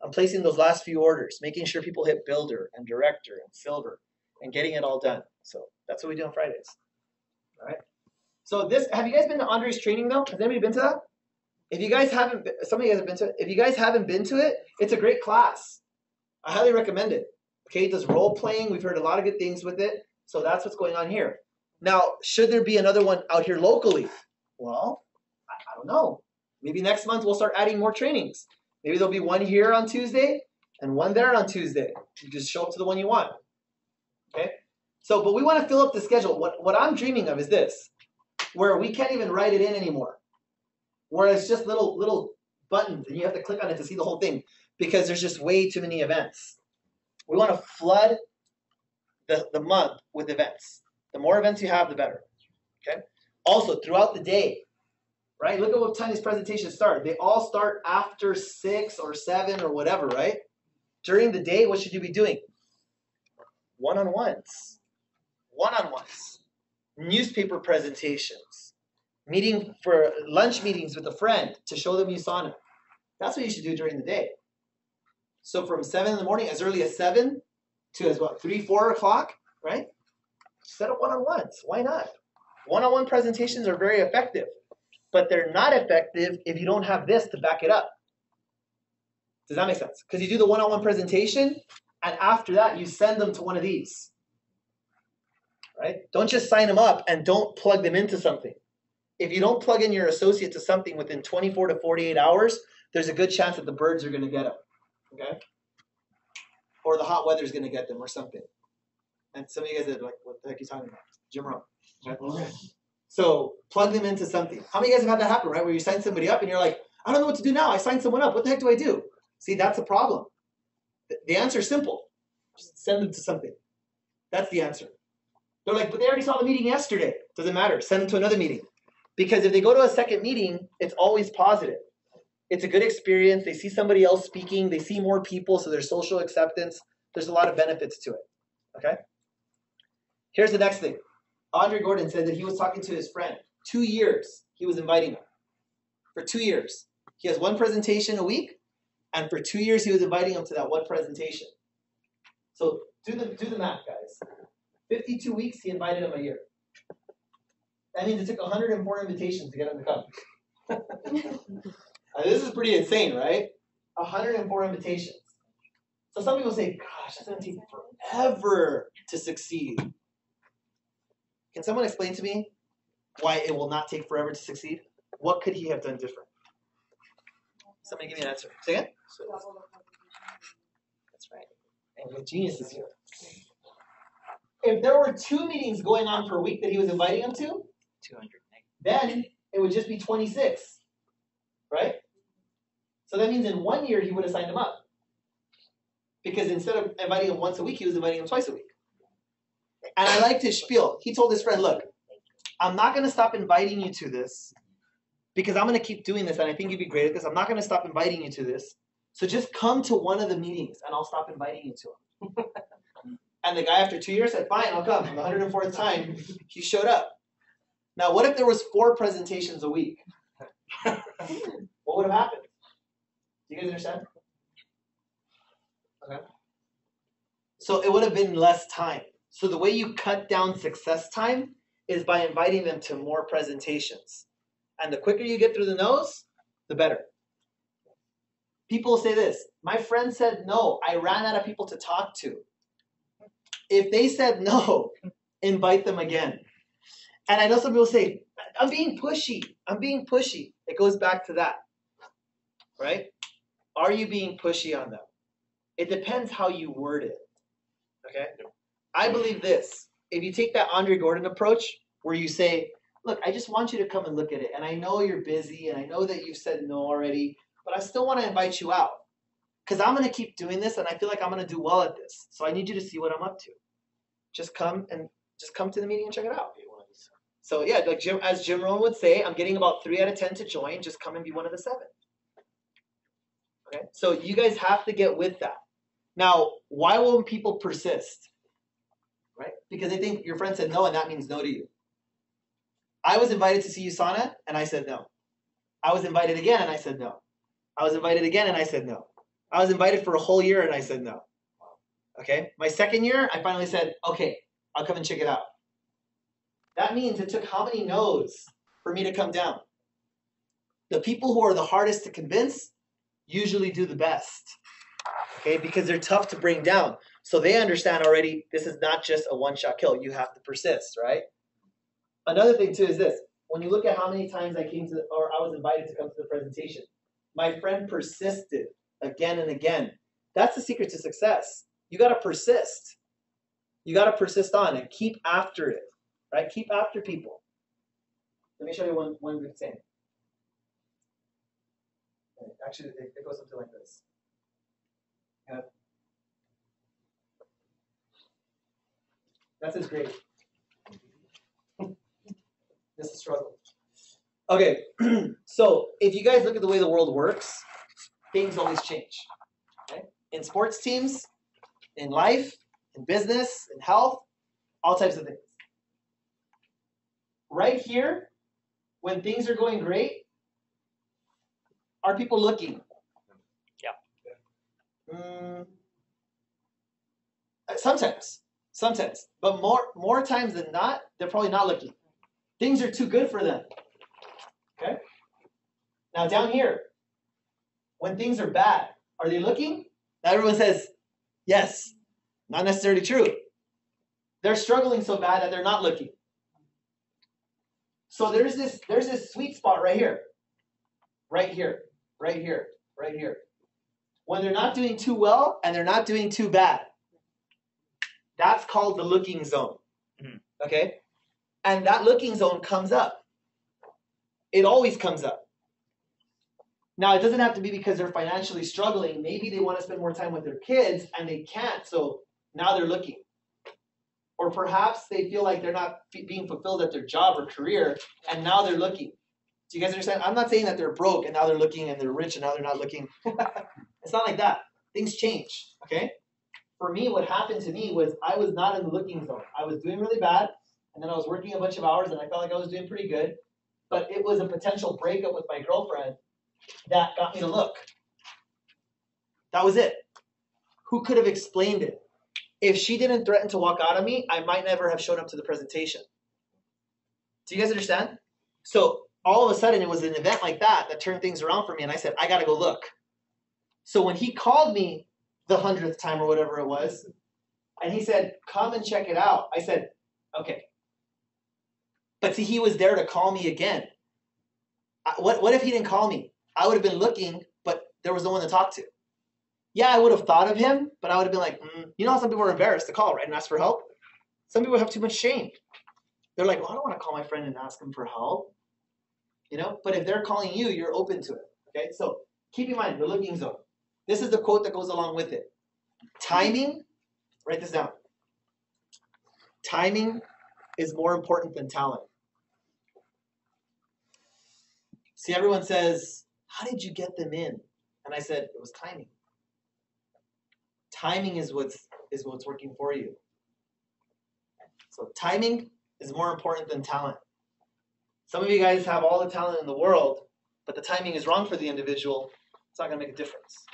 Speaker 1: I'm placing those last few orders, making sure people hit builder and director and silver and getting it all done. So that's what we do on Fridays. All right. So have you guys been to Andre's training though? Has anybody been to that? If you guys haven't, some of you guys have been to it. If you guys haven't been to it, it's a great class. I highly recommend it. Okay, it does role playing. We've heard a lot of good things with it. So that's what's going on here. Now, should there be another one out here locally? Well, I don't know. Maybe next month we'll start adding more trainings. Maybe there'll be one here on Tuesday and one there on Tuesday. You just show up to the one you want. Okay? So, but we want to fill up the schedule. What I'm dreaming of is this, where we can't even write it in anymore. where it's just little buttons and you have to click on it to see the whole thing because there's just way too many events. We want to flood the month with events. The more events you have, the better. Okay. Also, throughout the day, right? Look at what time these presentations start. They all start after 6 or 7 or whatever, right? During the day, what should you be doing? One-on-ones. One-on-ones. Newspaper presentations. Meeting for lunch meetings with a friend to show them USANA. That's what you should do during the day. So from 7 in the morning, as early as 7 to as what, 3, 4 o'clock, right? Set up one-on-ones. Why not? One-on-one presentations are very effective, but they're not effective if you don't have this to back it up. Does that make sense? Because you do the one-on-one presentation, and after that, you send them to one of these. Right? Don't just sign them up and don't plug them into something. If you don't plug in your associate to something within 24 to 48 hours, there's a good chance that the birds are going to get them. Okay? Or the hot weather is going to get them or something. And some of you guys are like, what the heck are you talking about? Jim Rohn. Okay? So plug them into something. How many of you guys have had that happen, right? Where you sign somebody up and you're like, I don't know what to do now. I signed someone up. What the heck do I do? See, that's a problem. The answer is simple. Just send them to something. That's the answer. They're like, but they already saw the meeting yesterday. Doesn't matter. Send them to another meeting. Because if they go to a second meeting, it's always positive. It's a good experience. They see somebody else speaking. They see more people, so there's social acceptance. There's a lot of benefits to it. Okay? Here's the next thing. Andre Gordon said that he was talking to his friend. 2 years he was inviting him. For 2 years. He has one presentation a week, and for 2 years he was inviting him to that one presentation. So do the math, guys. 52 weeks, he invited him a year. That means it took 104 invitations to get him to come. This is pretty insane, right? 104 invitations. So some people say, gosh, that's going to take forever to succeed. Can someone explain to me why it will not take forever to succeed? What could he have done different? Somebody give me an answer. Say again? That's right. And the genius is here. If there were 2 meetings going on per week that he was inviting him to,
Speaker 2: 200.
Speaker 1: then it would just be 26, right? So that means in 1 year he would have signed him up. Because instead of inviting him once a week, he was inviting him twice a week. And I liked his spiel. He told his friend, look, I'm not going to stop inviting you to this because I'm going to keep doing this and I think you'd be great at this. I'm not going to stop inviting you to this. So just come to one of the meetings and I'll stop inviting you to them. And the guy after 2 years said, fine, I'll come. On the 104th time, he showed up. Now, what if there was 4 presentations a week? What would have happened? Do you guys understand? Okay. So it would have been less time. So the way you cut down success time is by inviting them to more presentations. And the quicker you get through the nose, the better. People say this, my friend said no, I ran out of people to talk to. If they said no, invite them again. And I know some people say, I'm being pushy. I'm being pushy. It goes back to that, right? Are you being pushy on them? It depends how you word it, okay? I believe this. If you take that Andre Gordon approach where you say, look, I just want you to come and look at it. And I know you're busy and I know that you've said no already, but I still want to invite you out because I'm going to keep doing this and I feel like I'm going to do well at this. So I need you to see what I'm up to. Just come to the meeting and check it out. So yeah, like as Jim Rohn would say, I'm getting about 3 out of 10 to join. Just come and be one of the 7. Okay, so you guys have to get with that. Now, why won't people persist? Right? Because they think your friend said no, and that means no to you. I was invited to see USANA, and I said no. I was invited again, and I said no. I was invited again, and I said no. I was invited for a whole year, and I said no. Okay? My second year, I finally said, okay, I'll come and check it out. That means it took how many no's for me to come down? The people who are the hardest to convince usually do the best. Okay? Because they're tough to bring down. So they understand already this is not just a one-shot kill. You have to persist, right? Another thing, too, is this. When you look at how many times I was invited to come to the presentation, my friend persisted again and again. That's the secret to success. You got to persist. You got to persist on and keep after it, right? Keep after people. Let me show you one good thing. Okay. Actually, it goes something like this. Yeah. That's his grade. This is struggle. Okay, so if you guys look at the way the world works, things always change. Okay? In sports teams, in life, in business, in health, all types of things. Right here, when things are going great, are people looking? Yeah. Sometimes, but more times than not, they're probably not looking. Things are too good for them. Okay. Now down here, when things are bad, are they looking? Now everyone says, yes. Not necessarily true. They're struggling so bad that they're not looking. So there's this sweet spot right here. Right here. Right here. Right here. When they're not doing too well and they're not doing too bad. That's called the looking zone. Okay? And that looking zone comes up. It always comes up. Now, it doesn't have to be because they're financially struggling. Maybe they want to spend more time with their kids and they can't, so now they're looking. Or perhaps they feel like they're not being fulfilled at their job or career, and now they're looking. Do you guys understand? I'm not saying that they're broke and now they're looking, and they're rich and now they're not looking. It's not like that. Things change, okay? For me, what happened to me was I was not in the looking zone. I was doing really bad, and then I was working a bunch of hours, and I felt like I was doing pretty good. But it was a potential breakup with my girlfriend that got me to look. That was it. Who could have explained it? If she didn't threaten to walk out on me, I might never have shown up to the presentation. Do you guys understand? So all of a sudden, it was an event like that that turned things around for me, and I said, I got to go look. So when he called me the 100th time or whatever it was, and he said, come and check it out, I said, okay. But see, he was there to call me again. What if he didn't call me? I would have been looking, but there was no one to talk to. Yeah, I would have thought of him, but I would have been like, you know how some people are embarrassed to call, right, and ask for help? Some people have too much shame. They're like, well, I don't want to call my friend and ask him for help. You know, but if they're calling you, you're open to it. Okay, so keep in mind the looking zone. This is the quote that goes along with it. Timing, write this down. Timing is more important than talent. See, everyone says, how did you get them in? And I said, it was timing. Timing is what's working for you. So timing is more important than talent. Some of you guys have all the talent in the world, but the timing is wrong for the individual. It's not going to make a difference.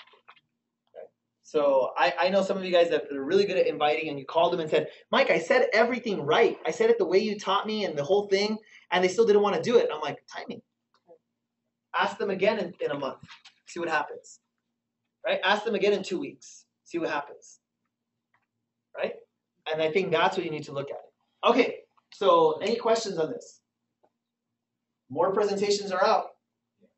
Speaker 1: Okay. So I know some of you guys that are really good at inviting, and you called them and said, Mike, I said everything right. I said it the way you taught me and the whole thing, and they still didn't want to do it. I'm like, timing. Ask them again in a month. See what happens. Right? Ask them again in 2 weeks. See what happens. Right? And I think that's what you need to look at. Okay, so any questions on this? More presentations are out.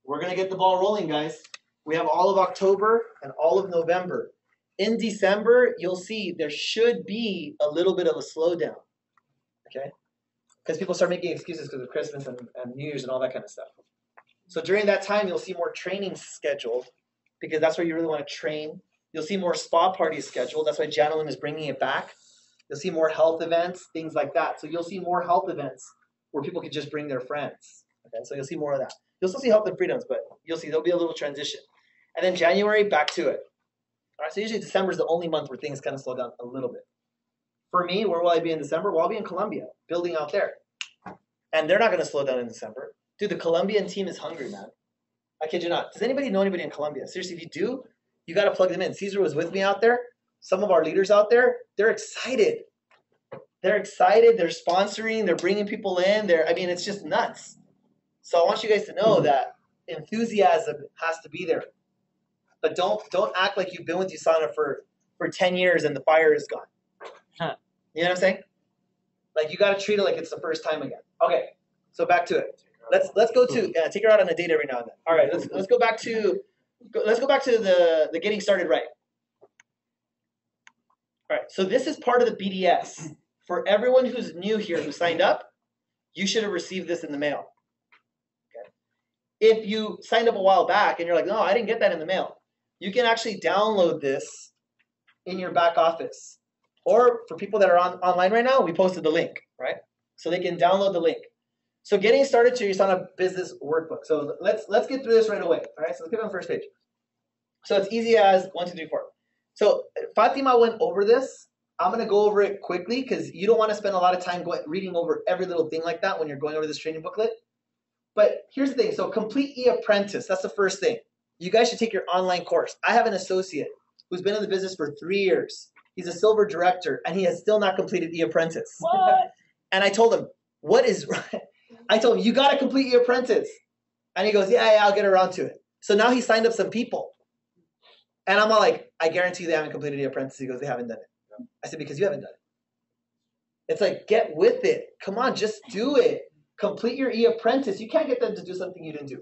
Speaker 1: We're going to get the ball rolling, guys. We have all of October and all of November. In December, you'll see there should be a little bit of a slowdown. Okay? Because people start making excuses because of Christmas and New Year's and all that kind of stuff. So during that time, you'll see more training scheduled because that's where you really want to train. You'll see more spa parties scheduled. That's why Janelyn is bringing it back. You'll see more health events, things like that. So you'll see more health events where people can just bring their friends. Okay, so you'll see more of that. You'll still see Health and Freedoms, but you'll see there'll be a little transition. And then January, back to it. All right, so usually December is the only month where things kind of slow down a little bit. For me, where will I be in December? Well, I'll be in Colombia, building out there. And they're not going to slow down in December. Dude, the Colombian team is hungry, man. I kid you not. Does anybody know anybody in Colombia? Seriously, if you do, you got to plug them in. Caesar was with me out there. Some of our leaders out there, they're excited. They're excited. They're sponsoring. They're bringing people in. It's just nuts. So I want you guys to know that enthusiasm has to be there. But don't act like you've been with USANA for 10 years and the fire is gone.
Speaker 2: Huh.
Speaker 1: You know what I'm saying? Like you got to treat it like it's the first time again. Okay, so back to it. Let's go to take her out on a date every now and then. All right, let's go back to the getting started right. All right, so this is part of the BDS. For everyone who's new here who signed up, you should have received this in the mail. Okay. if you signed up a while back and you're like, no, I didn't get that in the mail, you can actually download this in your back office. Or for people that are online right now, we posted the link, right? So they can download the link. So getting started to your Usana business workbook. So let's get through this right away. All right, so let's get on the first page. So it's easy as 1, 2, 3, 4. So Fatima went over this. I'm going to go over it quickly because you don't want to spend a lot of time reading over every little thing like that when you're going over this training booklet. But here's the thing. So complete e-apprentice. That's the first thing. You guys should take your online course. I have an associate who's been in the business for 3 years. He's a silver director, and he has still not completed e-apprentice.
Speaker 2: What?
Speaker 1: And I told him, what is right? I told him, you got to complete e-apprentice. And he goes, yeah, I'll get around to it. So now he signed up some people. And I'm all like, I guarantee you they haven't completed e-apprentice. He goes, they haven't done it. I said, because you haven't done it. It's like, get with it. Come on, just do it. Complete your e-apprentice. You can't get them to do something you didn't do.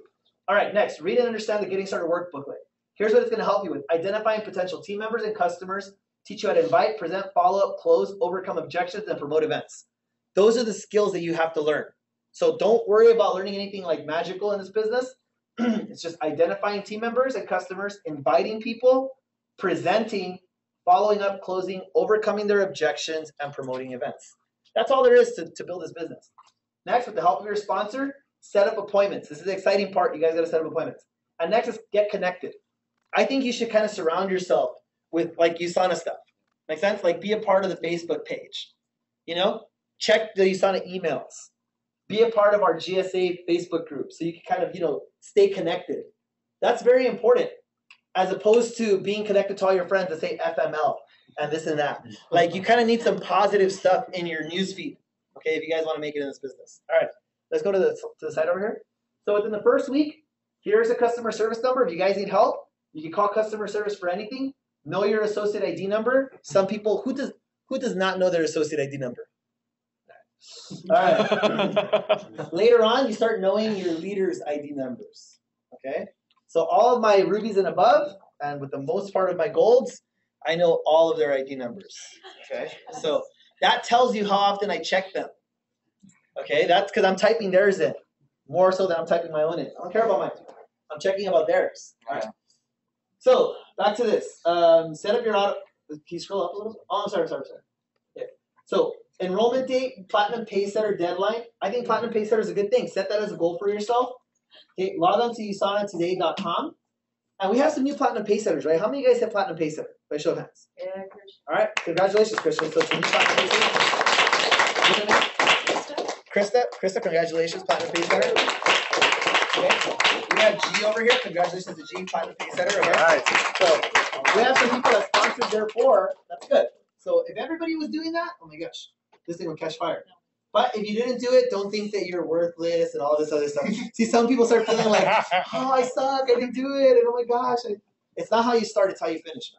Speaker 1: All right, next, read and understand the Getting Started Work booklet. Here's what it's going to help you with. Identifying potential team members and customers. Teach you how to invite, present, follow up, close, overcome objections, and promote events. Those are the skills that you have to learn. So don't worry about learning anything like magical in this business. It's just identifying team members and customers, inviting people, presenting, following up, closing, overcoming their objections, and promoting events. That's all there is to build this business. Next, with the help of your sponsor, set up appointments. This is the exciting part. You guys got to set up appointments. And next is get connected. I think you should kind of surround yourself with like USANA stuff. Make sense? Like be a part of the Facebook page. You know, check the USANA emails. Be a part of our GSA Facebook group so you can kind of, stay connected. That's very important, as opposed to being connected to all your friends that say FML and this and that. Like you kind of need some positive stuff in your newsfeed, okay, if you guys want to make it in this business. All right, let's go to the side over here. So within the first week, here's a customer service number. If you guys need help, you can call customer service for anything. Know your associate ID number. Some people, who does not know their associate ID number? All right. Later on, you start knowing your leader's ID numbers. Okay. So all of my rubies and above, and with the most part of my golds, I know all of their ID numbers. Okay. So that tells you how often I check them. Okay. That's because I'm typing theirs in more so than I'm typing my own in. I don't care about mine. I'm checking about theirs. All right. So back to this. Set up your auto. Can you scroll up a little? Oh, I'm sorry. Yeah. So enrollment date, Platinum Pay Setter deadline. I think Platinum Pay Setter is a good thing. Set that as a goal for yourself. Okay, log on to usanatoday.com. And we have some new Platinum Pay Setters, right? How many of you guys have Platinum Pay Setter? By show of hands.
Speaker 6: Yeah, Christian.
Speaker 1: All right, congratulations, Christian. So it's a new Platinum Pay Setter. What's your name? Krista, congratulations, Platinum Pay Setter. Okay. We have G over here. Congratulations to G, Platinum Pay Setter. Okay.
Speaker 3: All right.
Speaker 1: So we have some people that sponsored therefore. That's good. So if everybody was doing that, oh my gosh, this thing would catch fire. But if you didn't do it, don't think that you're worthless and all this other stuff. See, some people start feeling like, oh, I suck, I didn't do it, and oh my gosh. It's not how you start, it's how you finish.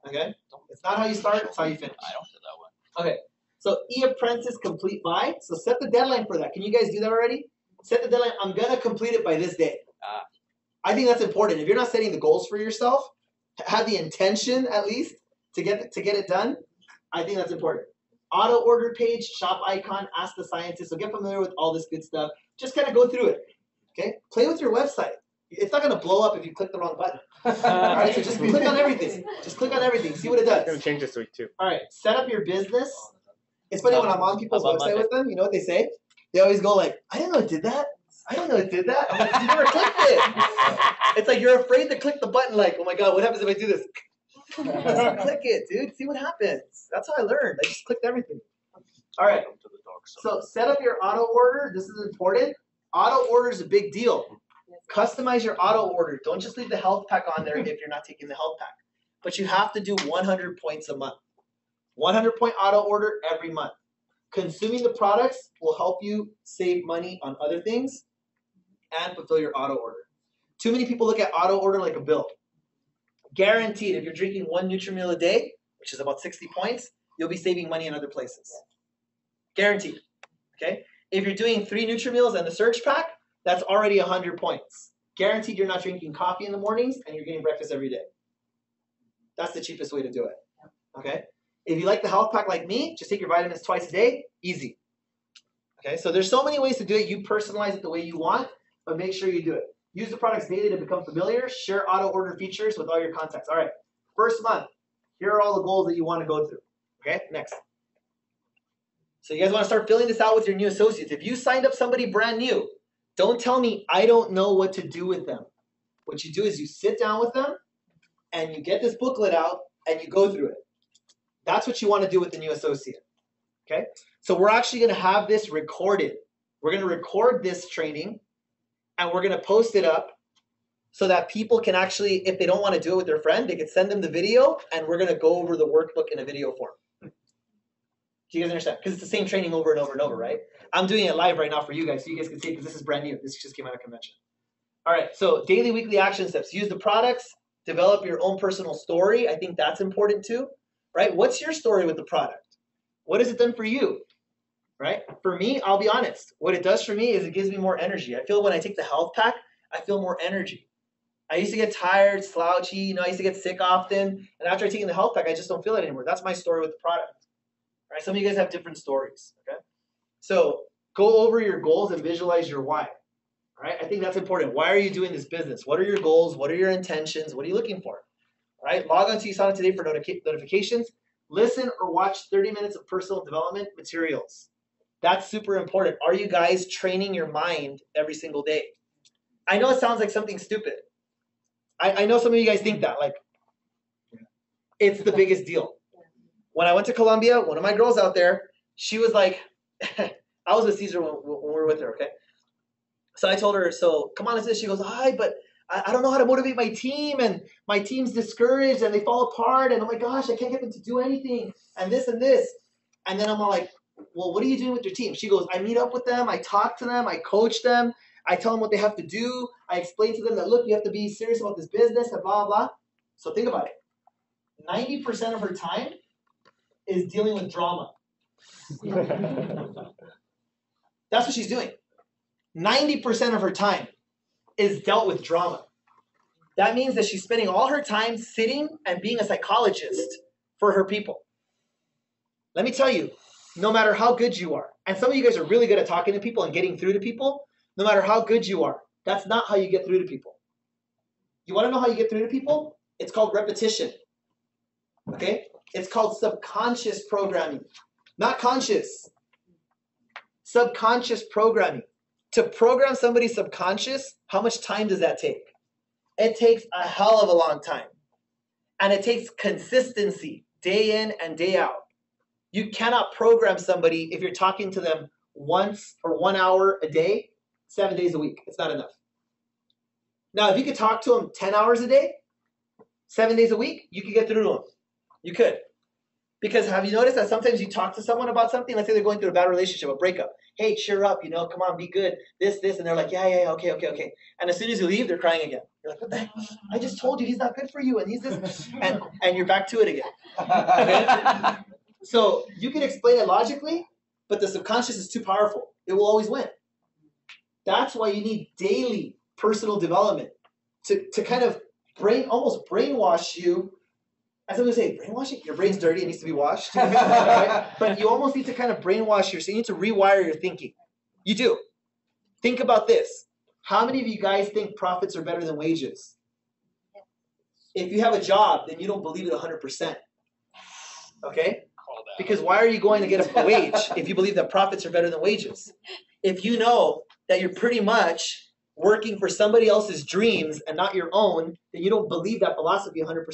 Speaker 1: Okay? It's not how you start, it's how you finish.
Speaker 2: I don't do that one.
Speaker 1: Okay. So e-apprentice complete by. So set the deadline for that. Can you guys do that already? Set the deadline. I'm going to complete it by this day. I think that's important. If you're not setting the goals for yourself, have the intention at least to get it done. I think that's important. Auto order page, shop icon, ask the scientist. So get familiar with all this good stuff. Just kind of go through it. Okay? Play with your website. It's not going to blow up if you click the wrong button. All right? So just click on everything. Just click on everything. See what it does.
Speaker 3: I'm going to change this week too.
Speaker 1: All right. Set up your business. It's funny when I'm on people's website with them, you know what they say? They always go like, I didn't know it did that. I didn't know it did that. I'm like, you never clicked it. It's like you're afraid to click the button like, oh my God, what happens if I do this? Click it, dude. See what happens. That's how I learned. I just clicked everything. All right. So set up your auto order. This is important. Auto order is a big deal. Customize your auto order. Don't just leave the health pack on there if you're not taking the health pack. But you have to do 100 points a month. 100-point auto order every month. Consuming the products will help you save money on other things and fulfill your auto order. Too many people look at auto order like a bill. Guaranteed, if you're drinking one Nutri-Meal a day, which is about 60 points, you'll be saving money in other places. Guaranteed. Okay? If you're doing 3 Nutri-Meals and the Surge Pack, that's already 100 points. Guaranteed you're not drinking coffee in the mornings and you're getting breakfast every day. That's the cheapest way to do it. Okay? If you like the health pack like me, just take your vitamins twice a day. Easy. Okay? So there's so many ways to do it. You personalize it the way you want. but make sure you do it. Use the products daily to become familiar. Share auto order features with all your contacts. All right, first month. Here are all the goals that you want to go through. Okay, next. So you guys want to start filling this out with your new associates. If you signed up somebody brand new, don't tell me I don't know what to do with them. What you do is you sit down with them and you get this booklet out and you go through it. That's what you want to do with the new associate. Okay? So we're actually going to have this recorded. We're going to record this training and we're going to post it up so that people can actually, if they don't want to do it with their friend, they can send them the video and we're going to go over the workbook in a video form. Do you guys understand? Because it's the same training over and over and over, right? I'm doing it live right now for you guys so you guys can see it because this is brand new. This just came out of convention. All right, so daily, weekly action steps. Use the products. Develop your own personal story. I think that's important too, right? What's your story with the product? What has it done for you, right? For me, I'll be honest. What it does for me is it gives me more energy. I feel when I take the health pack, I feel more energy. I used to get tired, slouchy. I used to get sick often. And after taking the health pack, I just don't feel it anymore. That's my story with the product. Right? Some of you guys have different stories. Okay, so go over your goals and visualize your why. All right, I think that's important. Why are you doing this business? What are your goals? What are your intentions? What are you looking for? All right, log on to USANA today for notifications. Listen or watch 30 minutes of personal development materials. That's super important. Are you guys training your mind every single day? I know it sounds like something stupid. I know some of you guys think that. Like, it's the biggest deal. When I went to Colombia, one of my girls out there, she was like, I was with Caesar when we were with her, okay? So I told her, so come on, let's do this. She goes, hi, but I don't know how to motivate my team, and my team's discouraged, and they fall apart, and oh my gosh, I can't get them to do anything, and this and this. And then I'm like, well, what are you doing with your team? She goes, I meet up with them, I talk to them, I coach them, I tell them what they have to do, I explain to them that, look, you have to be serious about this business, and blah, blah. So think about it. 90% of her time is dealing with drama. That's what she's doing. 90% of her time is dealt with drama. That means that she's spending all her time sitting and being a psychologist for her people. Let me tell you, no matter how good you are, and some of you guys are really good at talking to people and getting through to people, no matter how good you are, that's not how you get through to people. You want to know how you get through to people? It's called repetition. Okay? It's called subconscious programming, not conscious. Subconscious programming. To program somebody's subconscious, how much time does that take? It takes a hell of a long time. And it takes consistency, day in and day out. You cannot program somebody if you're talking to them once or 1 hour a day, 7 days a week. It's not enough. Now, if you could talk to them 10 hours a day, 7 days a week, you could get through to them. You could. Because have you noticed that sometimes you talk to someone about something, let's say they're going through a bad relationship, a breakup. Hey, cheer up, come on, be good. This, and they're like, yeah, okay. And as soon as you leave, they're crying again. You're like, what the heck? I just told you he's not good for you, and he's this, and you're back to it again. Okay? So you can explain it logically, but the subconscious is too powerful. It will always win. That's why you need daily personal development to kind of almost brainwash you. As I'm going to say, brainwashing, your brain's dirty, it needs to be washed. Right? But you almost need to kind of brainwash yourself. You need to rewire your thinking. You do. Think about this. How many of you guys think profits are better than wages? If you have a job, then you don't believe it 100%. Okay? Because why are you going to get a wage if you believe that profits are better than wages? If you know that you're pretty much working for somebody else's dreams and not your own, then you don't believe that philosophy 100%.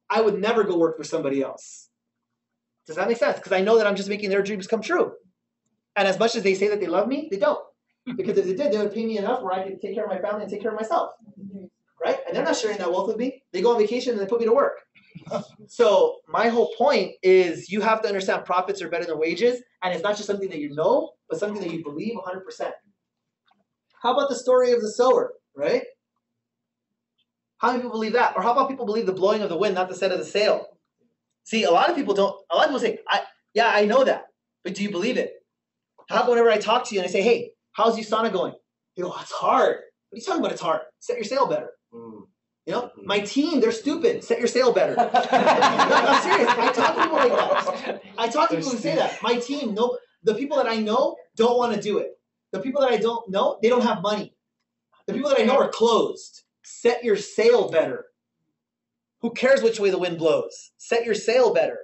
Speaker 1: I would never go work for somebody else. Does that make sense? Because I know that I'm just making their dreams come true. And as much as they say that they love me, they don't. Because if they did, they would pay me enough where I could take care of my family and take care of myself. Right? And they're not sharing that wealth with me. They go on vacation and they put me to work. So my whole point is you have to understand profits are better than wages. And it's not just something that you know, but something that you believe 100%. How about the story of the sower, right? How many people believe that? Or how about people believe the blowing of the wind, not the set of the sail? See, a lot of people don't. A lot of people say, I know that. But do you believe it? How about whenever I talk to you and I say, hey, how's USANA going? You go, it's hard. What are you talking about? It's hard. Set your sail better. My team, they're stupid. Set your sail better. No, I'm serious. I talk to people like that. I talk to people who say that. My team, the people that I know don't want to do it. The people that I don't know, they don't have money. The people that I know are closed. Set your sail better. Who cares which way the wind blows? Set your sail better.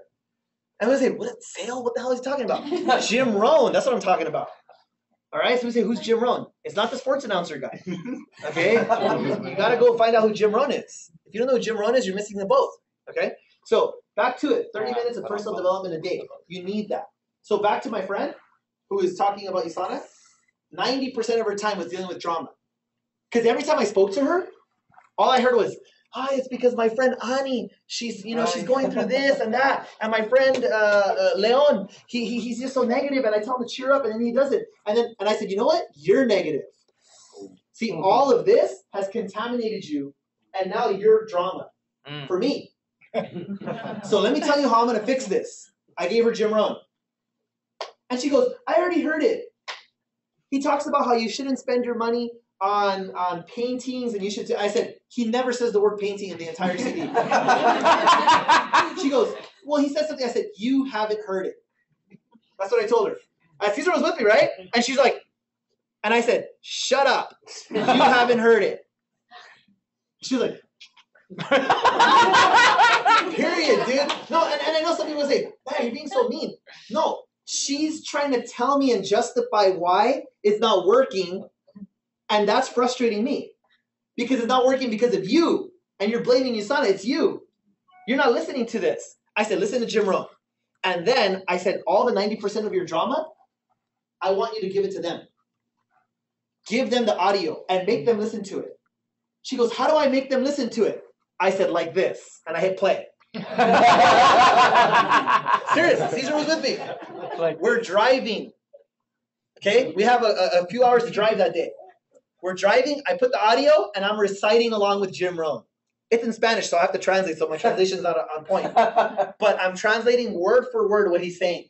Speaker 1: And we say, what sail? What the hell is he talking about? Jim Rohn. That's what I'm talking about. All right. So we say, who's Jim Rohn? It's not the sports announcer guy. Okay. You got to go find out who Jim Rohn is. If you don't know who Jim Rohn is, you're missing them both. Okay. So back to it. 30 minutes of personal development a day. You need that. So back to my friend who is talking about Isana. 90% of her time was dealing with drama. Because every time I spoke to her, all I heard was, "Hi, it's because my friend Ani, she's going through this and that, and my friend Leon, he's just so negative, and I tell him to cheer up, and then he does it, and I said, you know what? You're negative. See, all of this has contaminated you, and now you're drama for me. So let me tell you how I'm going to fix this. I gave her Jim Rohn, and she goes, I already heard it. He talks about how you shouldn't spend your money on paintings, and you should. I said, he never says the word painting in the entire CD. She goes, well, he said something. I said, you haven't heard it. That's what I told her. Caesar was with me, right? And she's like, and I said, shut up. You haven't heard it. She was like, period, dude. No, and I know some people say, man, you're being so mean. No, she's trying to tell me and justify why it's not working. And that's frustrating me because it's not working because of you. And you're blaming Usana. It's you. You're not listening to this. I said, listen to Jim Rohn. And then I said, all the 90% of your drama, I want you to give it to them. Give them the audio and make them listen to it. She goes, how do I make them listen to it? I said, like this. And I hit play. Serious. Caesar was with me. We're driving. Okay? We have a few hours to drive that day. We're driving, I put the audio, and I'm reciting along with Jim Rohn. It's in Spanish, so I have to translate, so my translation's not on point. But I'm translating word for word what he's saying.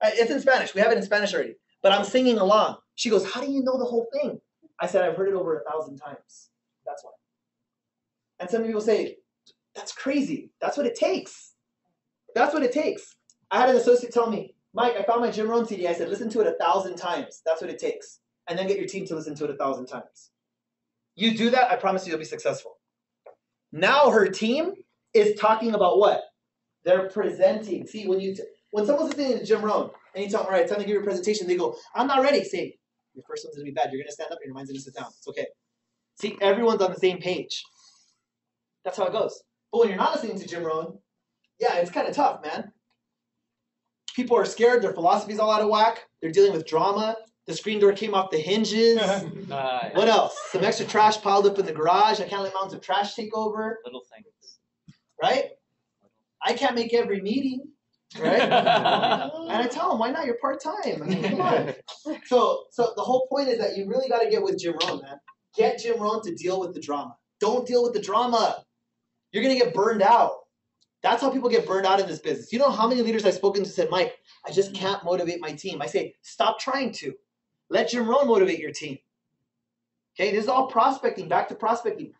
Speaker 1: It's in Spanish. We have it in Spanish already. But I'm singing along. She goes, how do you know the whole thing? I said, I've heard it over 1,000 times. That's why. And some people say, that's crazy. That's what it takes. That's what it takes. I had an associate tell me, Mike, I found my Jim Rohn CD. I said, listen to it 1,000 times. That's what it takes. And then get your team to listen to it 1,000 times. You do that, I promise you'll be successful. Now her team is talking about what? They're presenting. See, when someone's listening to Jim Rohn, and you tell them, all right, time to give your presentation, they go, I'm not ready. Say, your first one's going to be bad. You're going to stand up and your mind's going to sit down. It's okay. See, everyone's on the same page. That's how it goes. But when you're not listening to Jim Rohn, yeah, it's kind of tough, man. People are scared. Their philosophy's all out of whack. They're dealing with drama. The screen door came off the hinges.
Speaker 2: Nice.
Speaker 1: What else? Some extra trash piled up in the garage. I can't let mountains of trash take over.
Speaker 2: Little things.
Speaker 1: Right? I can't make every meeting. Right? And I tell them, why not? You're part-time. I mean, come on. So the whole point is that you really got to get with Jim Rohn, man. Get Jim Rohn to deal with the drama. Don't deal with the drama. You're going to get burned out. That's how people get burned out in this business. You know how many leaders I've spoken to said, Mike, I just can't motivate my team. I say, stop trying to. Let Jim Rohn motivate your team. Okay, this is all prospecting, back to prospecting.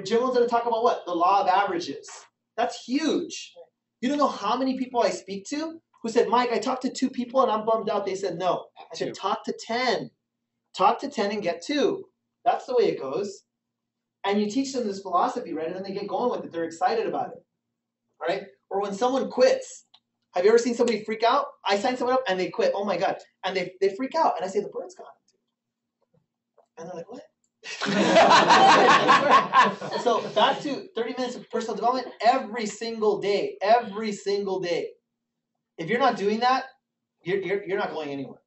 Speaker 1: Jim Rohn's going to talk about what? The law of averages. That's huge. You don't know how many people I speak to who said, Mike, I talked to 2 people and I'm bummed out. They said, no. I said, talk to 10. Talk to 10 and get 2. That's the way it goes. And you teach them this philosophy, right? And then they get going with it. They're excited about it. Right? Or when someone quits. Have you ever seen somebody freak out? I sign someone up and they quit. Oh my God. And they freak out. And I say, the bird's gone. And they're like, what? So back to 30 minutes of personal development every single day. Every single day. If you're not doing that, you're not going anywhere.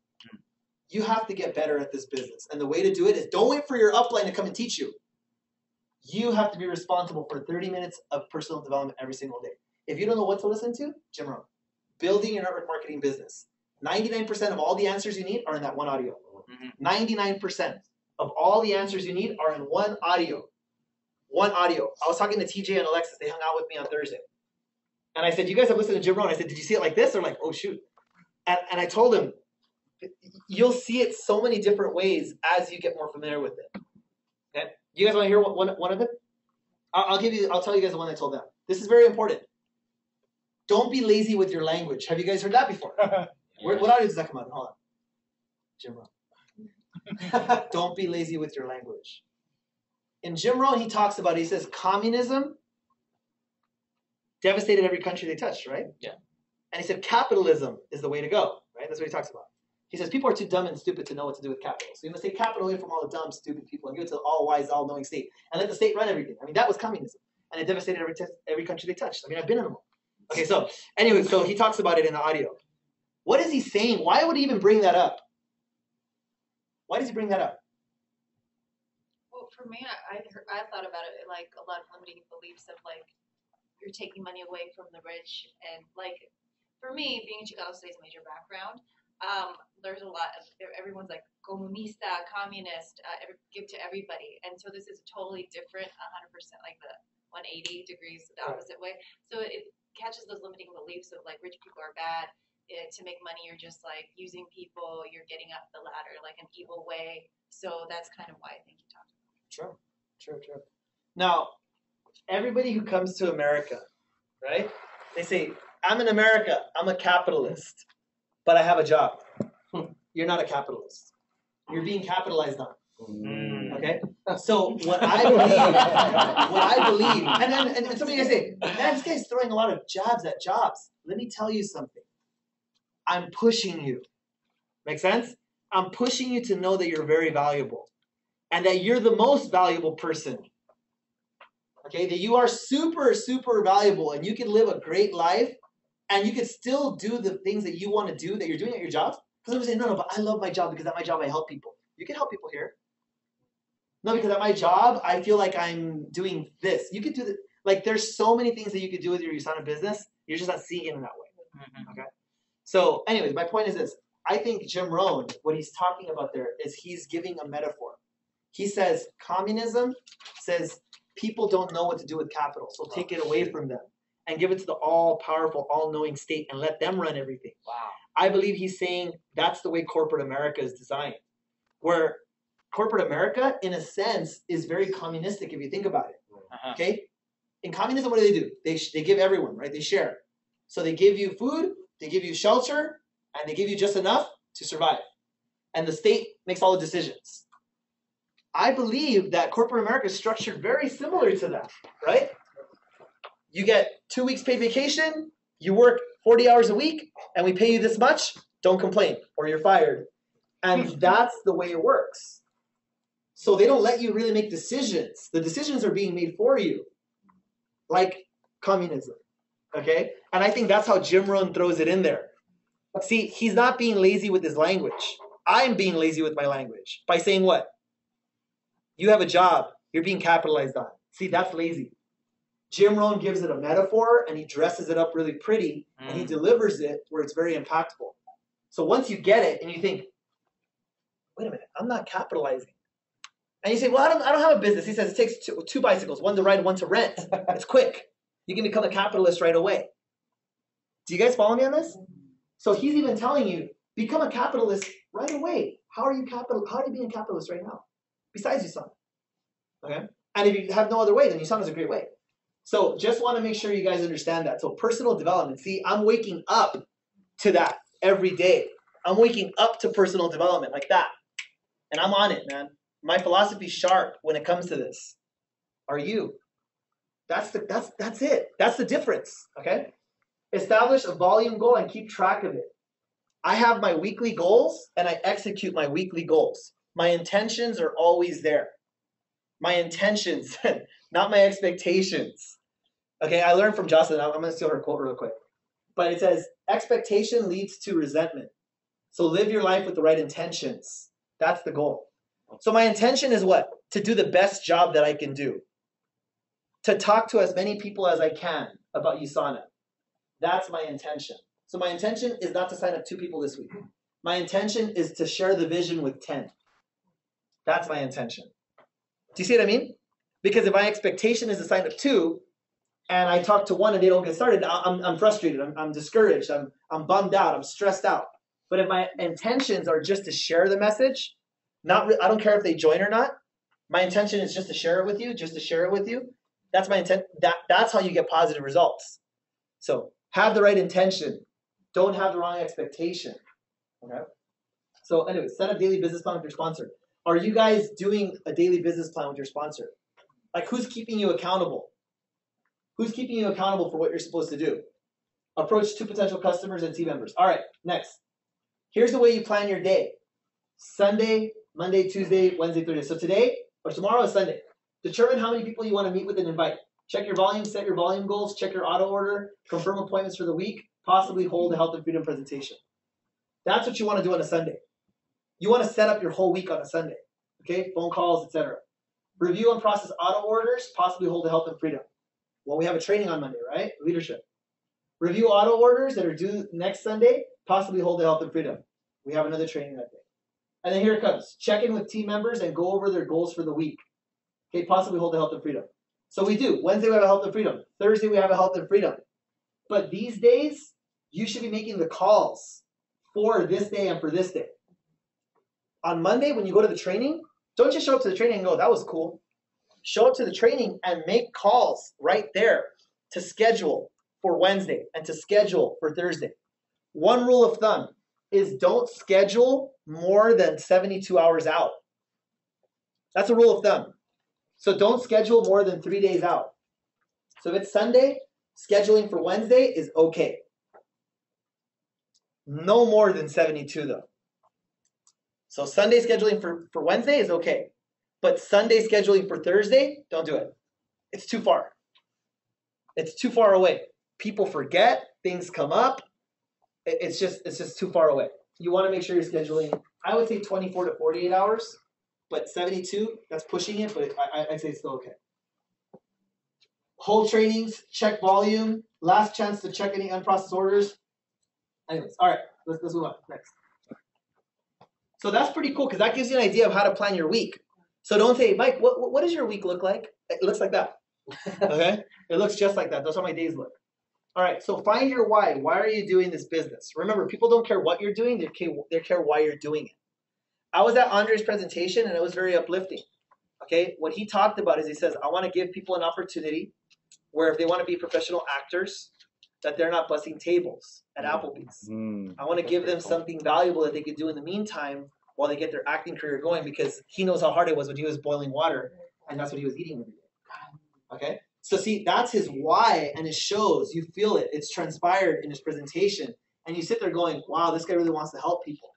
Speaker 1: You have to get better at this business. And the way to do it is don't wait for your upline to come and teach you. You have to be responsible for 30 minutes of personal development every single day. If you don't know what to listen to, Jim Rohn. Building your network marketing business. 99% of all the answers you need are in that one audio. 99% of all the answers you need are in one audio. One audio. I was talking to TJ and Alexis. They hung out with me on Thursday. And I said, you guys have listened to Jim Rohn. I said, did you see it like this? They're like, oh, shoot. And I told them, you'll see it so many different ways as you get more familiar with it. Okay? You guys want to hear one of them? I'll tell you guys the one I told them. This is very important. Don't be lazy with your language. Have you guys heard that before? What audio does that come out? Hold on. Jim Rohn. Don't be lazy with your language. in Jim Rohn, he talks about it. He says communism devastated every country they touched, right?
Speaker 2: Yeah.
Speaker 1: And he said capitalism is the way to go, right? That's what he talks about. He says people are too dumb and stupid to know what to do with capital. So you must take capital away from all the dumb, stupid people and give it to the all-wise, all-knowing state. And let the state run everything. I mean, that was communism. And it devastated every country they touched. I mean, I've been in them all. Okay, so anyway, so he talks about it in the audio. What is he saying? Why would he even bring that up? Why does he bring that up?
Speaker 6: Well, for me, I thought about it like a lot of limiting beliefs of like you're taking money away from the rich, and like for me, being in Chicago State's major background, there's a lot of everyone's like comunista, communist, give to everybody, and so this is totally different, 100% like the 180 degrees the opposite way. So it catches those limiting beliefs of like rich people are bad. To make money, you're just like using people, you're getting up the ladder like an evil way. So that's kind of why I think he talked about it.
Speaker 1: True. Now, everybody who comes to America, right? They say, I'm in America, I'm a capitalist, but I have a job. You're not a capitalist. You're being capitalized on. Okay? So what I believe, and somebody guys say, man, this guy's throwing a lot of jabs at jobs. Let me tell you something. I'm pushing you. Make sense? I'm pushing you to know that you're very valuable and that you're the most valuable person. Okay? That you are super, super valuable and you can live a great life and you can still do the things that you want to do that you're doing at your job. Because I'm saying, no, but I love my job because at my job I help people. You can help people here. No, because at my job I feel like I'm doing this. You could do the, like there's so many things that you could do with your USANA business. You're just not seeing it in that way. Okay? So anyways, my point is this. I think Jim Rohn, what he's talking about there is he's giving a metaphor. He says communism says people don't know what to do with capital, so take it away from them and give it to the all-powerful, all-knowing state and let them run everything.
Speaker 2: Wow.
Speaker 1: I believe he's saying that's the way corporate America is designed, where corporate America, in a sense, is very communistic if you think about it. Okay? In communism, what do? They give everyone, right? They share. So they give you food, they give you shelter, and they give you just enough to survive. And the state makes all the decisions. I believe that corporate America is structured very similar to that, right? You get 2 weeks paid vacation, you work 40 hours a week, and we pay you this much, don't complain, or you're fired. And that's the way it works. So they don't let you really make decisions. The decisions are being made for you, like communism, okay? And I think that's how Jim Rohn throws it in there. See, he's not being lazy with his language. I'm being lazy with my language by saying what? You have a job. You're being capitalized on. See, that's lazy. Jim Rohn gives it a metaphor, and he dresses it up really pretty, and he delivers it where it's very impactful. So once you get it, and you think, wait a minute, I'm not capitalizing. And you say, well, I don't have a business. He says it takes two bicycles, one to ride, one to rent. It's quick. You can become a capitalist right away. Do you guys follow me on this? So he's even telling you, become a capitalist right away. How are you being a capitalist right now? Besides USANA. Okay? And if you have no other way, then USANA is a great way. So just want to make sure you guys understand that. So personal development. See, I'm waking up to that every day. I'm waking up to personal development like that. And I'm on it, man. My philosophy's sharp when it comes to this. Are you? That's it. That's the difference. Okay? Establish a volume goal and keep track of it. I have my weekly goals and I execute my weekly goals. My intentions are always there. My intentions, not my expectations. Okay, I learned from Jocelyn. I'm going to steal her quote real quick. But it says, expectation leads to resentment. So live your life with the right intentions. That's the goal. So my intention is what? To do the best job that I can do. To talk to as many people as I can about USANA. That's my intention. So my intention is not to sign up 2 people this week. My intention is to share the vision with 10. That's my intention. Do you see what I mean? Because if my expectation is to sign up 2, and I talk to 1 and they don't get started, I'm frustrated. I'm discouraged. I'm bummed out. I'm stressed out. But if my intentions are just to share the message, I don't care if they join or not. My intention is just to share it with you, That's my intent. That's how you get positive results. So have the right intention. Don't have the wrong expectation. Okay. So anyway, set a daily business plan with your sponsor. Are you guys doing a daily business plan with your sponsor? Like, who's keeping you accountable? Who's keeping you accountable for what you're supposed to do? Approach 2 potential customers and team members. All right, next. Here's the way you plan your day. Sunday, Monday, Tuesday, Wednesday, Thursday. So today or tomorrow is Sunday. Determine how many people you want to meet with and invite. Check your volume, set your volume goals, check your auto order, confirm appointments for the week, possibly hold a health and freedom presentation. That's what you want to do on a Sunday. You want to set up your whole week on a Sunday. Okay, phone calls, etc. Review and process auto orders, possibly hold a health and freedom. Well, we have a training on Monday, right? Leadership. Review auto orders that are due next Sunday, possibly hold a health and freedom. We have another training that day. And then here it comes. Check in with team members and go over their goals for the week. Okay, possibly hold a health and freedom. So we do. Wednesday we have a health and freedom. Thursday we have a health and freedom. But these days, you should be making the calls for this day and for this day. On Monday, when you go to the training, don't just show up to the training and go, that was cool. Show up to the training and make calls right there to schedule for Wednesday and to schedule for Thursday. One rule of thumb is don't schedule more than 72 hours out. That's a rule of thumb. So don't schedule more than 3 days out. So if it's Sunday, scheduling for Wednesday is okay. No more than 72 though. So Sunday scheduling for Wednesday is okay. But Sunday scheduling for Thursday, don't do it. It's too far. It's too far away. People forget, things come up. It's just too far away. You want to make sure you're scheduling, I would say 24 to 48 hours, but 72, that's pushing it, but I'd say it's still okay. Hold trainings, check volume, last chance to check any unprocessed orders. Anyways, all right, let's move on. Next. So that's pretty cool because that gives you an idea of how to plan your week. So don't say, Mike, what does your week look like? It looks like that. Okay? It looks just like that. That's how my days look. All right, so find your why. Why are you doing this business? Remember, people don't care what you're doing. They care why you're doing it. I was at Andre's presentation, and it was very uplifting. Okay? What he talked about is he says, I want to give people an opportunity where if they want to be professional actors, that they're not bussing tables at Applebee's. I want to give them something valuable that they could do in the meantime while they get their acting career going because he knows how hard it was when he was boiling water, and that's what he was eating every day. Okay? So see, that's his why, and it shows. You feel it. It's transpired in his presentation. And you sit there going, wow, this guy really wants to help people.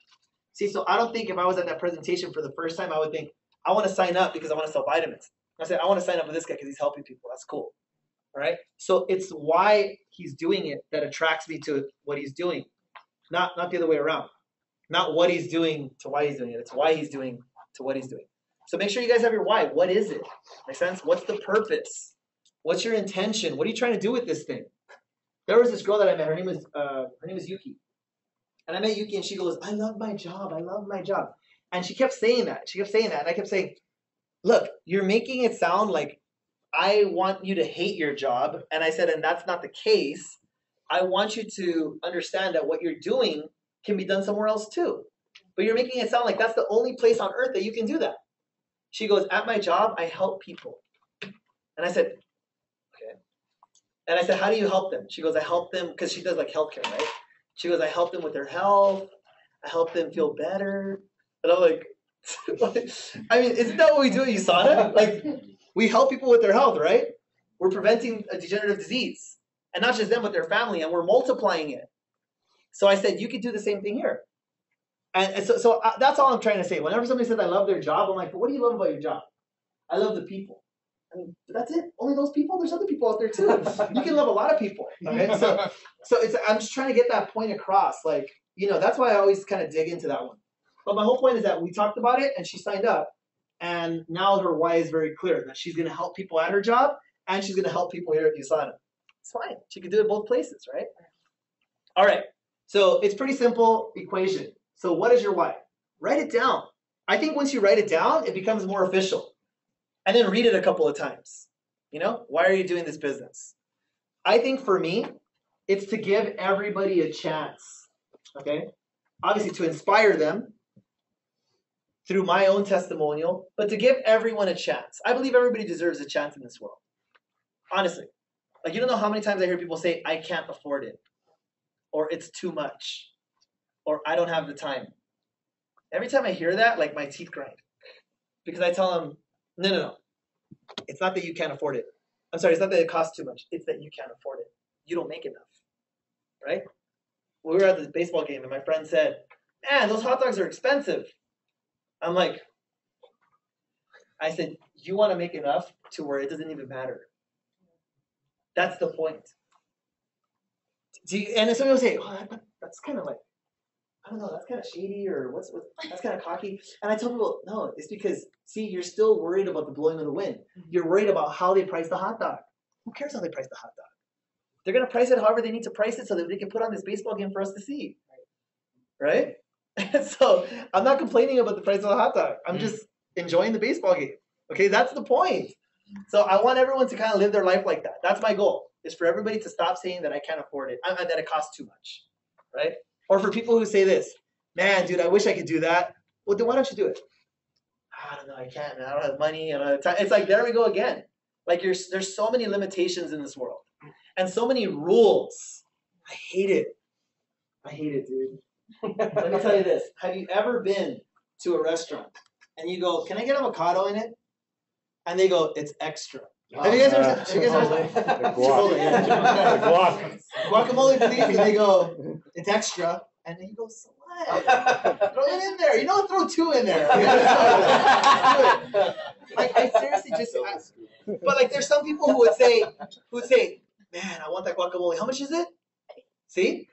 Speaker 1: See, so I don't think if I was at that presentation for the first time, I would think, I want to sign up because I want to sell vitamins. I said, I want to sign up with this guy because he's helping people. That's cool. All right? So it's why he's doing it that attracts me to what he's doing, not the other way around. Not what he's doing to why he's doing it. It's why he's doing to what he's doing. So make sure you guys have your why. What is it? Make sense? What's the purpose? What's your intention? What are you trying to do with this thing? There was this girl that I met. Her name was Yuki. And I met Yuki and she goes, I love my job. I love my job. And she kept saying that. And I kept saying, look, you're making it sound like I want you to hate your job. And I said, and that's not the case. I want you to understand that what you're doing can be done somewhere else too. But you're making it sound like that's the only place on earth that you can do that. She goes, at my job, I help people. And I said, okay. And I said, how do you help them? She goes, I help them, because she does like healthcare, right? She goes, I help them with their health. I help them feel better. And I'm like, I mean, isn't that what we do at USANA? Like, we help people with their health, right? We're preventing a degenerative disease. And not just them, but their family, and we're multiplying it. So I said, you could do the same thing here. And so that's all I'm trying to say. Whenever somebody says I love their job, I'm like, but what do you love about your job? I love the people. I mean, that's it. Only those people? There's other people out there too. You can love a lot of people. Okay? So I'm just trying to get that point across. Like, that's why I always kind of dig into that one. But my whole point is that we talked about it and she signed up. And now her why is very clear, that she's going to help people at her job and she's going to help people here at USANA. It's fine. She can do it both places, right? All right. So it's pretty simple equation. So what is your why? Write it down. I think once you write it down, it becomes more official. And then read it a couple of times. Why are you doing this business? I think for me, it's to give everybody a chance. Okay? Obviously to inspire them through my own testimonial, but to give everyone a chance. I believe everybody deserves a chance in this world. Honestly. Like, you don't know how many times I hear people say, I can't afford it. Or it's too much. Or I don't have the time. Every time I hear that, like my teeth grind. Because I tell them, no. It's not that you can't afford it. I'm sorry, it's not that it costs too much. It's that you can't afford it. You don't make enough, right? We were at the baseball game, and my friend said, man, those hot dogs are expensive. I'm like, I said, you want to make enough to where it doesn't even matter. That's the point. And then somebody will say, oh, that's kind of like, I don't know, that's kind of shady, or that's kind of cocky. And I tell people, no, it's because, see, you're still worried about the blowing of the wind. You're worried about how they price the hot dog. Who cares how they price the hot dog? They're going to price it however they need to price it so that they can put on this baseball game for us to see. Right? So I'm not complaining about the price of the hot dog. I'm just enjoying the baseball game. Okay, that's the point. So I want everyone to kind of live their life like that. That's my goal, is for everybody to stop saying that I can't afford it, that it costs too much. Right? Or for people who say this, man, dude, I wish I could do that. Well, then why don't you do it? I don't know, I can't, man. I don't have money. I don't have time. It's like, there we go again. Like, there's so many limitations in this world. And so many rules. I hate it. I hate it, dude. Let me tell you this. Have you ever been to a restaurant and you go, can I get avocado in it? And they go, it's extra. Have you guys ever guacamole, please? And they go, it's extra. And then you go, so what? Throw it in there. You know, throw 2 in there. Like, I seriously just, but like, there's some people who would say, man, I want that guacamole. How much is it? See?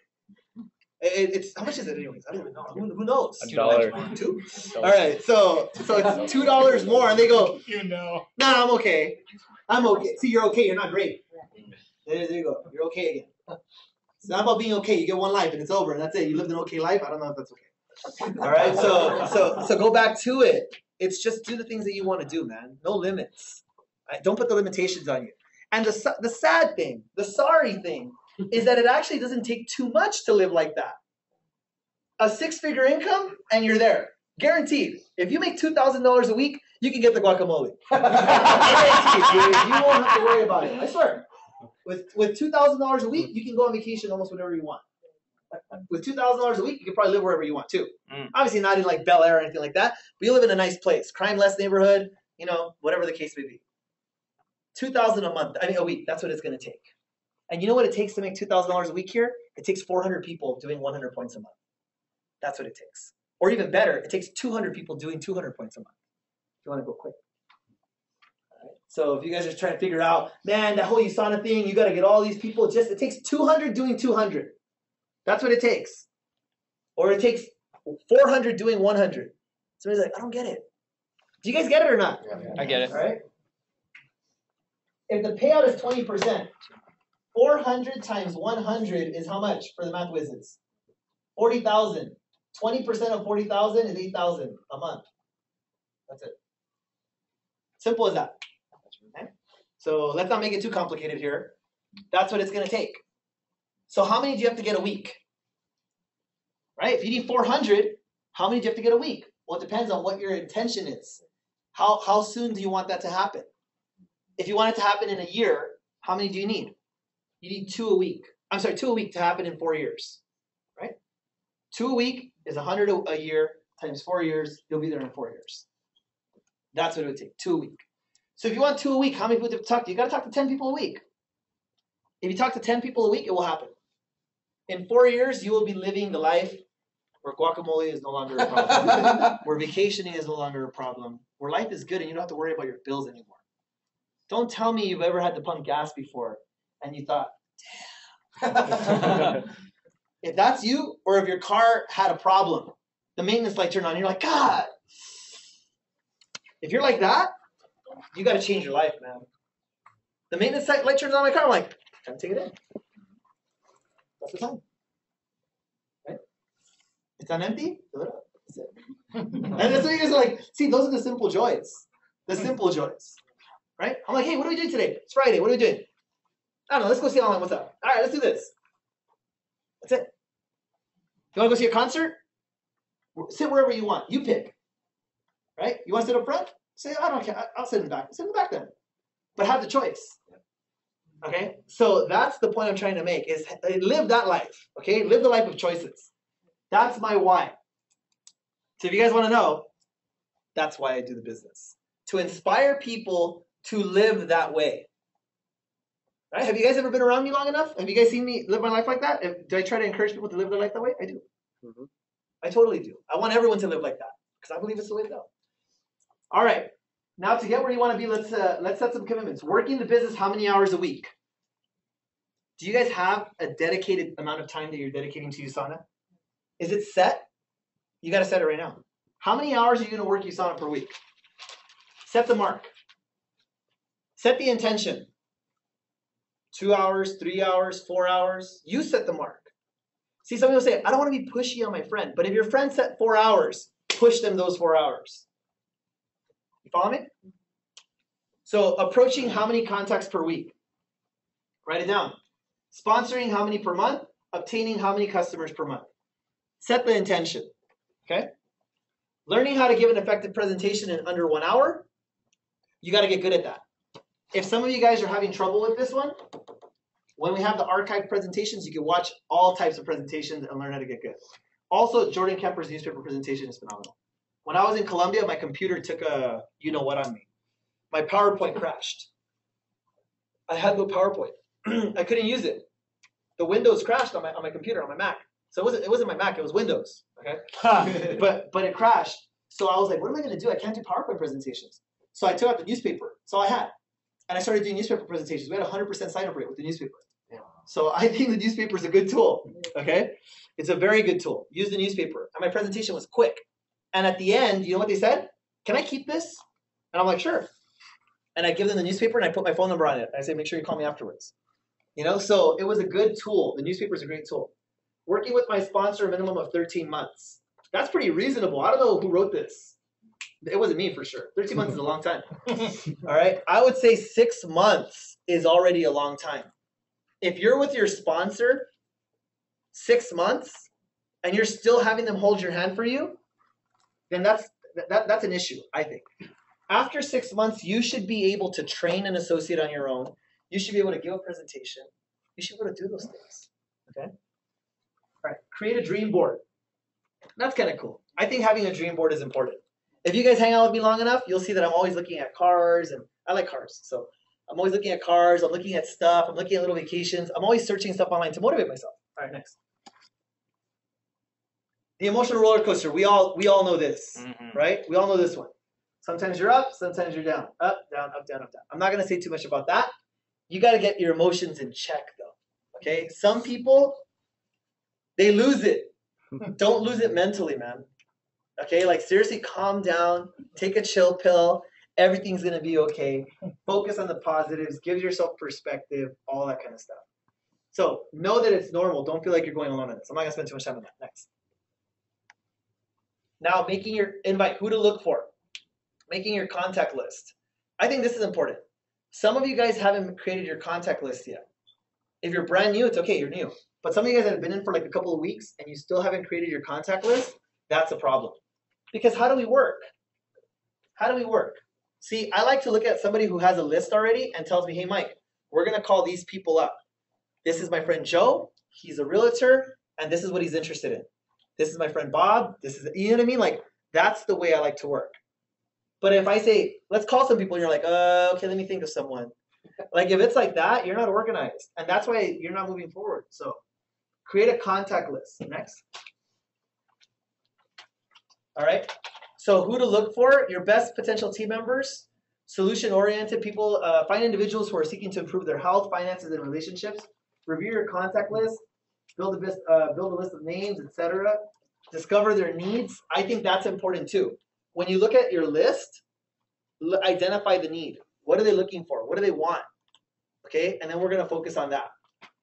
Speaker 1: It's how much is it anyways? I don't even know. Who knows?
Speaker 3: $1.
Speaker 1: 2? All right, so it's $2 more, and they go, nah, I'm okay. I'm okay. See, you're okay. You're not great. There you go. You're okay again. It's not about being okay. You get one life and it's over, and that's it. You lived an okay life. I don't know if that's okay. All right, so go back to it. It's just do the things that you want to do, man. No limits. Right? Don't put the limitations on you. And the sad thing, the sorry thing, is that it actually doesn't take too much to live like that. A 6-figure income, and you're there. Guaranteed. If you make $2,000 a week, you can get the guacamole. Guaranteed, dude. You won't have to worry about it. I swear. With $2,000 a week, you can go on vacation almost whenever you want. With $2,000 a week, you can probably live wherever you want too. Obviously not in like Bel Air or anything like that, but you live in a nice place, crime-less neighborhood, you know, whatever the case may be. $2,000 a week. That's what it's going to take. And you know what it takes to make $2,000 a week here? It takes 400 people doing 100 points a month. That's what it takes. Or even better, it takes 200 people doing 200 points a month. If you want to go quick. All right. So if you guys are trying to figure out, man, that whole USANA thing, you got to get all these people. It takes 200 doing 200. That's what it takes. Or it takes 400 doing 100. Somebody's like, I don't get it. Do you guys get it or not?
Speaker 2: Yeah. I get it.
Speaker 1: All right. If the payout is 20%, 400 times 100 is how much for the math wizards? 40,000. 20% of 40,000 is 8,000 a month. That's it. Simple as that. Okay? So let's not make it too complicated here. That's what it's going to take. So how many do you have to get a week? Right? If you need 400, how many do you have to get a week? Well, it depends on what your intention is. How soon do you want that to happen? If you want it to happen in a year, how many do you need? You need 2 a week. I'm sorry, 2 a week to happen in 4 years. Right? 2 a week is 100 a year times 4 years. You'll be there in 4 years. That's what it would take, 2 a week. So if you want 2 a week, how many people do you have to talk to? You got to talk to 10 people a week. If you talk to 10 people a week, it will happen. In 4 years, you will be living the life where guacamole is no longer a problem, where vacationing is no longer a problem, where life is good and you don't have to worry about your bills anymore. Don't tell me you've ever had to pump gas before and you thought, damn. If that's you, or if your car had a problem, the maintenance light turned on, and you're like, God. If you're like that, you got to change your life, man. The maintenance light turns on my car, I'm like, time to take it in. That's the time. Right? It's on empty? Fill it up. That's it. And that's what you guys are like, see, those are the simple joys. The simple joys. Right? I'm like, hey, what are we doing today? It's Friday. What are we doing? I don't know. Let's go see online. What's up? All right, let's do this. That's it. You want to go see a concert? Sit wherever you want. You pick. Right? You want to sit up front? Say, I don't care. I'll sit in the back. Sit in the back then. But have the choice. Okay? So that's the point I'm trying to make is live that life. Okay? Live the life of choices. That's my why. So if you guys want to know, that's why I do the business. To inspire people to live that way. Right? Have you guys ever been around me long enough? Have you guys seen me live my life like that? Do I try to encourage people to live their life that way? I do.
Speaker 3: Mhm.
Speaker 1: I totally do. I want everyone to live like that because I believe it's the way to go. All right. Now to get where you want to be, let's set some commitments. Working the business, how many hours a week? Do you guys have a dedicated amount of time that you're dedicating to USANA? Is it set? You got to set it right now. How many hours are you going to work USANA per week? Set the mark. Set the intention. 2 hours, 3 hours, 4 hours. You set the mark. See, some people say, I don't want to be pushy on my friend. But if your friend set 4 hours, push them those 4 hours. You follow me? So approaching how many contacts per week? Write it down. Sponsoring how many per month? Obtaining how many customers per month? Set the intention. Okay? Learning how to give an effective presentation in under 1 hour. You got to get good at that. If some of you guys are having trouble with this one, when we have the archived presentations, you can watch all types of presentations and learn how to get good. Also, Jordan Kemper's newspaper presentation is phenomenal. When I was in Colombia, my computer took a you-know-what on me. My PowerPoint crashed. I had no PowerPoint. I couldn't use it. The Windows crashed on my computer, on my Mac. So it wasn't my Mac, it was Windows. Okay? but it crashed. So I was like, what am I going to do? I can't do PowerPoint presentations. So I took out the newspaper. That's all I had. And I started doing newspaper presentations. We had a 100% sign-up rate with the newspaper. Yeah. So I think the newspaper is a good tool. Okay? It's a very good tool. Use the newspaper. And my presentation was quick. And at the end, you know what they said? Can I keep this? And I'm like, sure. And I give them the newspaper and I put my phone number on it. I say, make sure you call me afterwards. You know, so it was a good tool. The newspaper is a great tool. Working with my sponsor a minimum of 13 months. That's pretty reasonable. I don't know who wrote this. It wasn't me for sure. 13 months is a long time. All right. I would say 6 months is already a long time. If you're with your sponsor 6 months and you're still having them hold your hand for you, then that's an issue, I think. After 6 months, you should be able to train an associate on your own. You should be able to give a presentation. You should be able to do those things. Okay? All right. Create a dream board. That's kind of cool. I think having a dream board is important. If you guys hang out with me long enough, you'll see that I'm always looking at cars, and I like cars. So I'm always looking at cars. I'm looking at stuff. I'm looking at little vacations. I'm always searching stuff online to motivate myself. All right, next. The emotional roller coaster. We all know this, right? We all know this one. Sometimes you're up, sometimes you're down. Up, down, up, down, up, down. I'm not going to say too much about that. You got to get your emotions in check, though. Okay? Some people, they lose it. Don't lose it mentally, man. Okay? Like, seriously, calm down. Take a chill pill. Everything's going to be okay. Focus on the positives. Give yourself perspective. All that kind of stuff. So, know that it's normal. Don't feel like you're going alone in this. I'm not going to spend too much time on that. Next. Now, making your invite. Who to look for. Making your contact list. I think this is important. Some of you guys haven't created your contact list yet. If you're brand new, it's okay, you're new. But some of you guys that have been in for like a couple of weeks and you still haven't created your contact list, that's a problem. Because how do we work? How do we work? See, I like to look at somebody who has a list already and tells me, hey, Mike, we're going to call these people up. This is my friend Joe. He's a realtor, and this is what he's interested in. This is my friend Bob. This is, you know what I mean? Like, that's the way I like to work. But if I say, let's call some people, and you're like, okay, let me think of someone. Like, if it's like that, you're not organized. And that's why you're not moving forward. So create a contact list. Next. All right. So who to look for? Your best potential team members, solution-oriented people. Find individuals who are seeking to improve their health, finances, and relationships. Review your contact list. Build a list of names, etc. Discover their needs. I think that's important too. When you look at your list, identify the need. What are they looking for? What do they want? Okay, and then we're going to focus on that.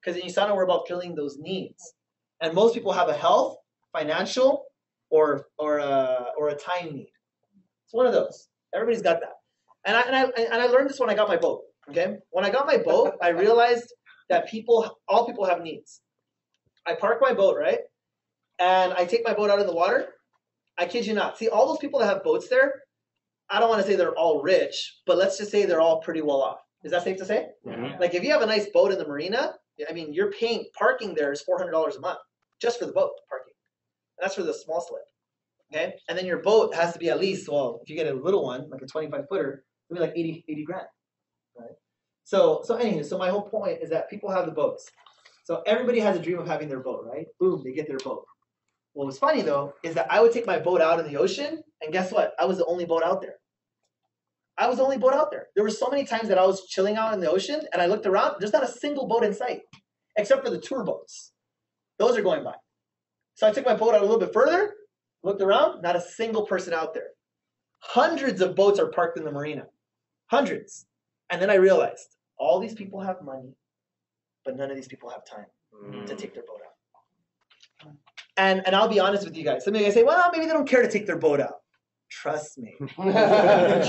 Speaker 1: Because in USANA, we're about filling those needs. And most people have a health, financial, or a time need. It's one of those. Everybody's got that. And I learned this when I got my boat. Okay, when I got my boat, I realized that all people have needs. I park my boat, right? And I take my boat out of the water. I kid you not. See, all those people that have boats there, I don't want to say they're all rich, but let's just say they're all pretty well off. Is that safe to say? Mm-hmm. Like if you have a nice boat in the marina, I mean, you're paying, parking there is $400 a month just for the boat parking. And that's for the small slip. Okay? And then your boat has to be at least, well, if you get a little one, like a 25-footer, it'll be like 80 grand. right? So anyway, so my whole point is that people have the boats. So everybody has a dream of having their boat, right? Boom, they get their boat. What was funny though is that I would take my boat out in the ocean, and guess what? I was the only boat out there. I was the only boat out there. There were so many times that I was chilling out in the ocean, and I looked around. There's not a single boat in sight, except for the tour boats. Those are going by. So I took my boat out a little bit further, looked around, not a single person out there. Hundreds of boats are parked in the marina. Hundreds. And then I realized all these people have money, but none of these people have time to take their boat out. And I'll be honest with you guys. Some of you guys say, well, maybe they don't care to take their boat out. Trust me.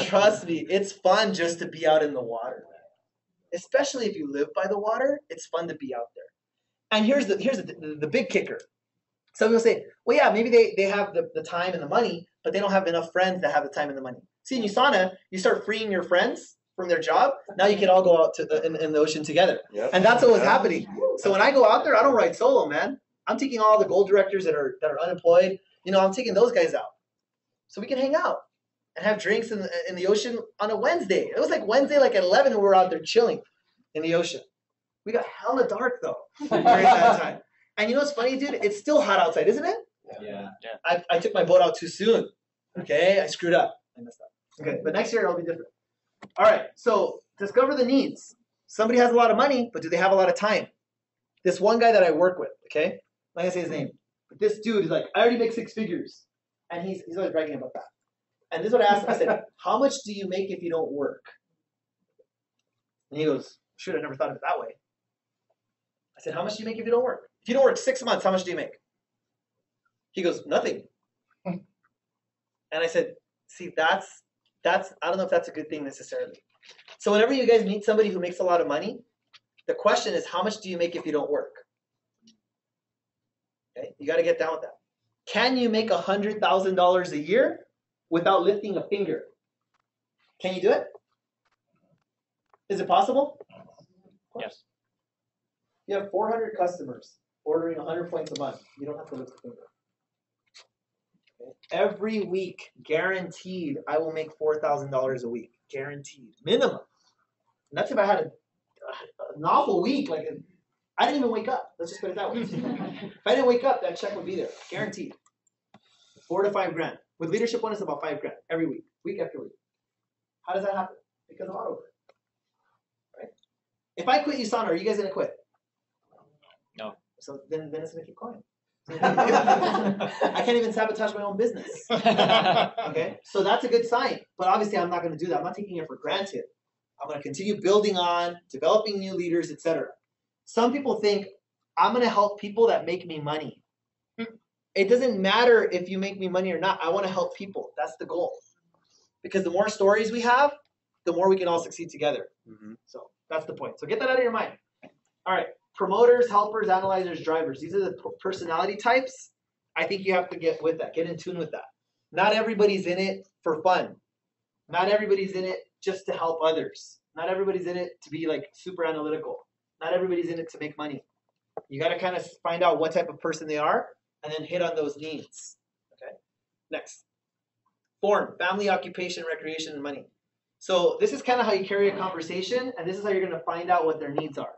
Speaker 1: Trust me. It's fun just to be out in the water. Especially if you live by the water, it's fun to be out there. And here's the big kicker. Some people say, well, yeah, maybe they have the time and the money, but they don't have enough friends that have the time and the money. See, in USANA, you start freeing your friends from their job. Now you can all go out to in the ocean together. Yep. And that's what was happening. So when I go out there, I don't ride solo, man. I'm taking all the gold directors that are unemployed. I'm taking those guys out. So we can hang out and have drinks in the ocean on a Wednesday. It was like Wednesday, like at 11, we were out there chilling in the ocean. We got hella dark, though, during that time. And you know what's funny, dude? It's still hot outside, isn't it?
Speaker 2: Yeah.
Speaker 1: I took my boat out too soon. Okay? I screwed up. I messed up. Okay, but next year it'll be different. All right, so discover the needs. Somebody has a lot of money, but do they have a lot of time? This one guy that I work with, okay? I'm not going to say his name. But this dude is like, I already make 6 figures. And he's always bragging about that. And this is what I asked him. I said, how much do you make if you don't work? And he goes, shoot, I never thought of it that way. I said, how much do you make if you don't work? If you don't work 6 months, how much do you make? He goes, nothing. And I said, see, that's I don't know if that's a good thing necessarily. So whenever you guys meet somebody who makes a lot of money, the question is, how much do you make if you don't work? Okay, you got to get down with that. Can you make $100,000 a year without lifting a finger? Can you do it? Is it possible?
Speaker 2: Yes.
Speaker 1: You have 400 customers ordering 100 points a month. You don't have to lift a finger. Okay. Every week, guaranteed, I will make $4,000 a week. Guaranteed. Minimum. And that's if I had an awful week. I didn't even wake up. Let's just put it that way. If I didn't wake up, that check would be there. Guaranteed. 4 to 5 grand. With leadership bonus, about 5 grand every week. Week after week. How does that happen? Because of autowork. Right? If I quit USANA, are you guys going to quit?
Speaker 2: No.
Speaker 1: So then it's going to keep going. I can't even sabotage my own business. Okay? So that's a good sign. But obviously, I'm not going to do that. I'm not taking it for granted. I'm going to continue building on, developing new leaders, etc. Some people think, I'm going to help people that make me money. It doesn't matter if you make me money or not. I want to help people. That's the goal. Because the more stories we have, the more we can all succeed together. Mm-hmm. So that's the point. So get that out of your mind. All right. Promoters, helpers, analyzers, drivers. These are the personality types. I think you have to get with that. Get in tune with that. Not everybody's in it for fun. Not everybody's in it just to help others. Not everybody's in it to be like super analytical. Not everybody's in it to make money. You got to kind of find out what type of person they are and then hit on those needs. Okay. Next. Form, family, occupation, recreation, and money. So this is kind of how you carry a conversation, and this is how you're going to find out what their needs are.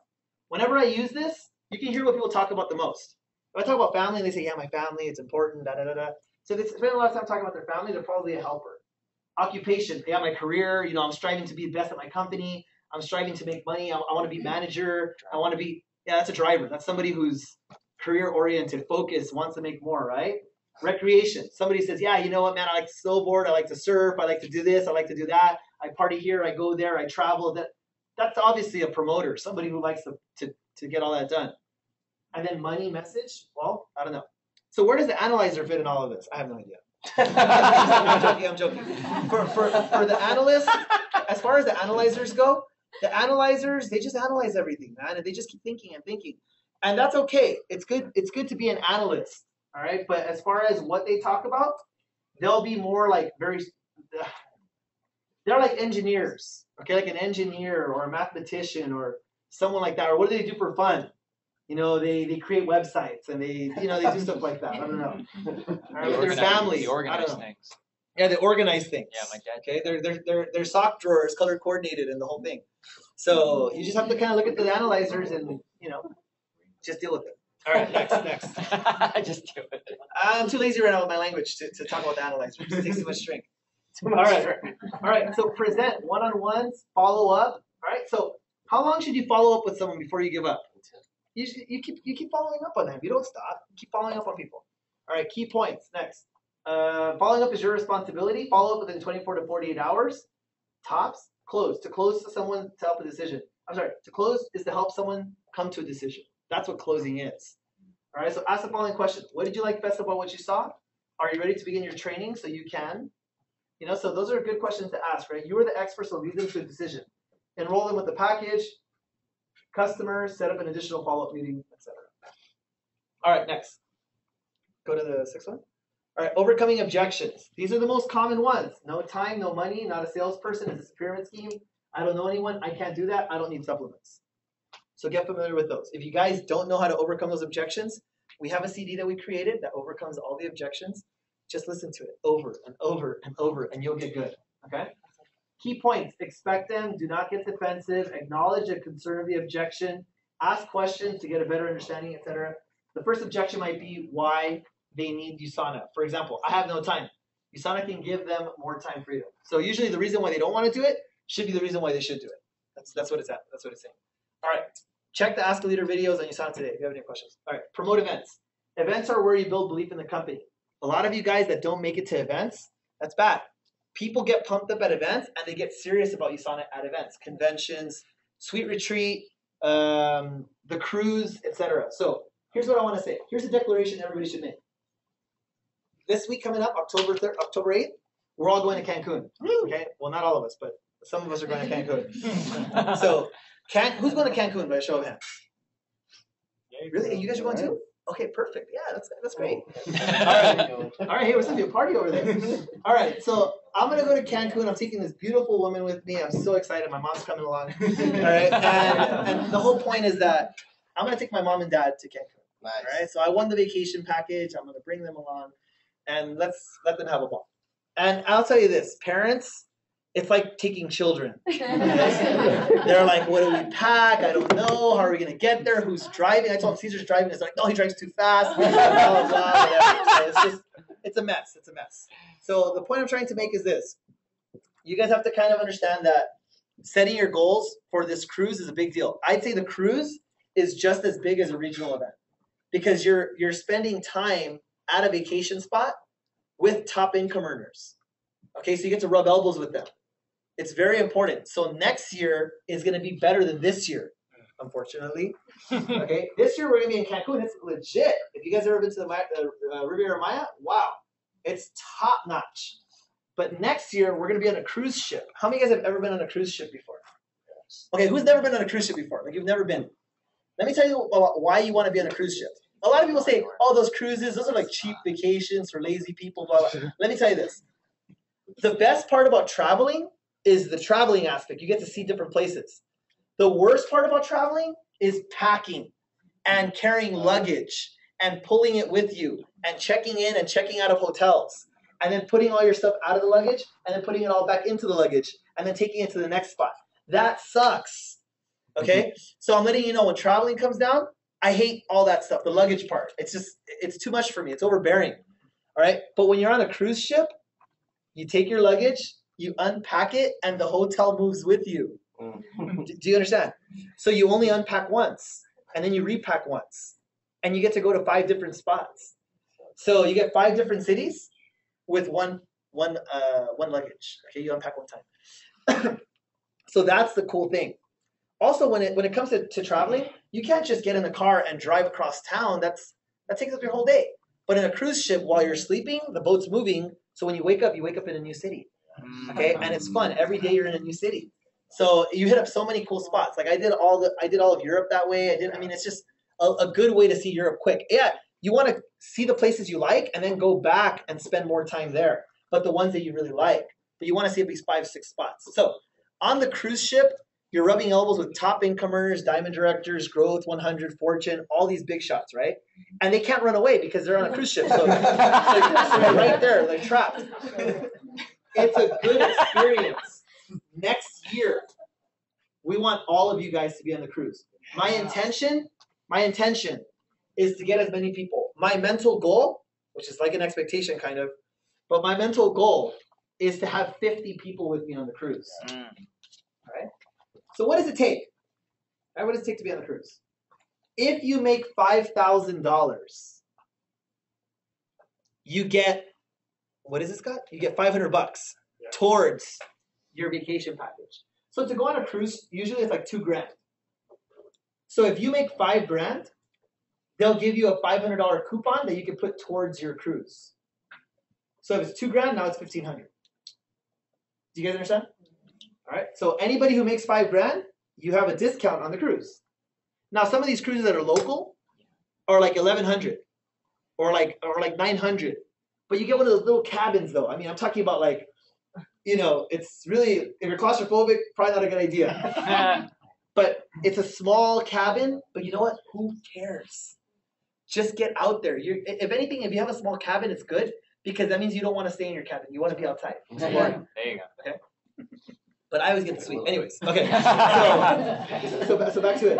Speaker 1: Whenever I use this, you can hear what people talk about the most. If I talk about family, and they say, yeah, my family, it's important, da-da-da-da. So if they spend a lot of time talking about their family, they're probably a helper. Occupation, yeah, my career, I'm striving to be the best at my company. I'm striving to make money. I want to be manager. I want to be, that's a driver. That's somebody who's career-oriented, focused, wants to make more, right? Recreation. Somebody says, yeah, you know what, man, I like to snowboard. I like to surf. I like to do this. I like to do that. I party here. I go there. I travel. That's obviously a promoter, somebody who likes to get all that done. And then money message, well, I don't know. So where does the analyzer fit in all of this? I have no idea. I'm joking. For the analysts, as far as the analyzers go, the analyzers, they just analyze everything, man, and they just keep thinking and thinking. And that's okay. It's good to be an analyst, all right? But as far as what they talk about, they'll be more like they're like engineers, okay? Like an engineer or a mathematician or someone like that. Or what do they do for fun? They create websites and they do stuff like that. I don't know. All right, with their families.
Speaker 2: They organize things.
Speaker 1: Yeah, they organize things.
Speaker 2: Yeah, my dad.
Speaker 1: Okay, their sock drawers color coordinated and the whole thing. So you just have to kind of look at the analyzers and just deal with it. All right, next.
Speaker 2: Just do it.
Speaker 1: I'm too lazy right now with my language to talk about the analyzers. It takes too much strength. All right. So present one-on-ones, follow up. All right. So how long should you follow up with someone before you give up? You keep following up on them. You don't stop. You keep following up on people. All right. Key points. Next. Following up is your responsibility. Follow up within 24 to 48 hours. Tops. Close. To close to someone to help a decision. I'm sorry. To close is to help someone come to a decision. That's what closing is. All right. So ask the following question: what did you like best about what you saw? Are you ready to begin your training so you can? So those are good questions to ask, right? You are the expert, so lead them to a decision. Enroll them with the package, customers, set up an additional follow-up meeting, etc. All right, next. Go to the sixth one. All right, overcoming objections. These are the most common ones. No time, no money, not a salesperson. Is this a pyramid scheme? I don't know anyone. I can't do that. I don't need supplements. So get familiar with those. If you guys don't know how to overcome those objections, we have a CD that we created that overcomes all the objections. Just listen to it over and over and over, and you'll get good, okay? Key points, expect them, do not get defensive, acknowledge the concern of the objection, ask questions to get a better understanding, etc. The first objection might be why they need USANA. For example, I have no time. USANA can give them more time freedom. So usually the reason why they don't want to do it should be the reason why they should do it. That's what it's at. That's what it's saying. All right, check the Ask a Leader videos on USANA today if you have any questions. All right, promote events. Events are where you build belief in the company. A lot of you guys that don't make it to events, that's bad. People get pumped up at events and they get serious about USANA at events, conventions, Sweet Retreat, the cruise, etc. So here's what I want to say. Here's a declaration everybody should make. This week coming up, October 8th, we're all going to Cancun. Okay? Well, not all of us, but some of us are going to Cancun. So who's going to Cancun by a show of hands? Really? You guys are going too? Okay, perfect. Yeah, that's great. All right, hey, we're supposed to be a party over there. All right, so I'm gonna go to Cancun. I'm taking this beautiful woman with me. I'm so excited. My mom's coming along. All right, and the whole point is that I'm gonna take my mom and dad to Cancun.
Speaker 4: Nice.
Speaker 1: All right, so I won the vacation package. I'm gonna bring them along, and let them have a ball. And I'll tell you this, parents. It's like taking children. They're like, what do we pack? I don't know. How are we going to get there? Who's driving? I told him Caesar's driving. It's like, no, he drives too fast. Blah, blah, blah. It's a mess. It's a mess. So the point I'm trying to make is this. You guys have to kind of understand that setting your goals for this cruise is a big deal. I'd say the cruise is just as big as a regional event because you're spending time at a vacation spot with top income earners. Okay, so you get to rub elbows with them. It's very important. So next year is going to be better than this year, unfortunately. Okay, this year we're going to be in Cancun. It's legit. If you guys have ever been to the Riviera Maya, wow, it's top notch. But next year we're going to be on a cruise ship. How many of you guys have ever been on a cruise ship before? Okay, who's never been on a cruise ship before? Like you've never been. Let me tell you about why you want to be on a cruise ship. A lot of people say, oh, those cruises, those are like cheap vacations for lazy people, blah, blah. Let me tell you this. The best part about traveling is the traveling aspect. You get to see different places. The worst part about traveling is packing and carrying luggage and pulling it with you and checking in and checking out of hotels and then putting all your stuff out of the luggage and then putting it all back into the luggage and then taking it to the next spot. That sucks. Okay? So I'm letting you know when traveling comes down, I hate all that stuff, the luggage part. It's too much for me. It's overbearing. All right? But when you're on a cruise ship, you take your luggage, you unpack it, and the hotel moves with you. Do you understand? So you only unpack once, and then you repack once, and you get to go to 5 different spots. So you get 5 different cities with one luggage. Okay, you unpack one time. So that's the cool thing. Also, when it comes to traveling, you can't just get in the car and drive across town. That takes up your whole day. But in a cruise ship, while you're sleeping, the boat's moving. So when you wake up in a new city. Okay, and it's fun. Every day you're in a new city. So you hit up so many cool spots. Like I did all of Europe that way. It's just a good way to see Europe quick. Yeah, you want to see the places you like and then go back and spend more time there. But the ones that you really like. But you want to see at least 5, 6 spots. So on the cruise ship, you're rubbing elbows with top incomers, diamond directors, growth 100, fortune, all these big shots, right? And they can't run away because they're on a cruise ship. So they're right there, they're trapped. It's a good experience. Next year, we want all of you guys to be on the cruise. My intention is to get as many people. My mental goal, which is like an expectation kind of, but my mental goal is to have 50 people with me on the cruise. All right? So what does it take? All right, what does it take to be on the cruise? If you make $5,000, you get, what is it, Scott? You get $500 towards your vacation package. So to go on a cruise, usually it's like $2,000. So if you make $5,000, they'll give you a $500 coupon that you can put towards your cruise. So if it's $2,000, now it's $1,500. Do you guys understand? All right. So anybody who makes $5,000, you have a discount on the cruise. Now some of these cruises that are local are like $1,100 or like $900, but you get one of those little cabins though. I mean, I'm talking about like, you know, it's really, if you're claustrophobic, probably not a good idea. But it's a small cabin. But you know what? Who cares? Just get out there. If anything, if you have a small cabin, it's good because that means you don't want to stay in your cabin. You want to be outside.
Speaker 2: There you go.
Speaker 1: Okay. But I always get the suite. Anyways, okay. So back to it.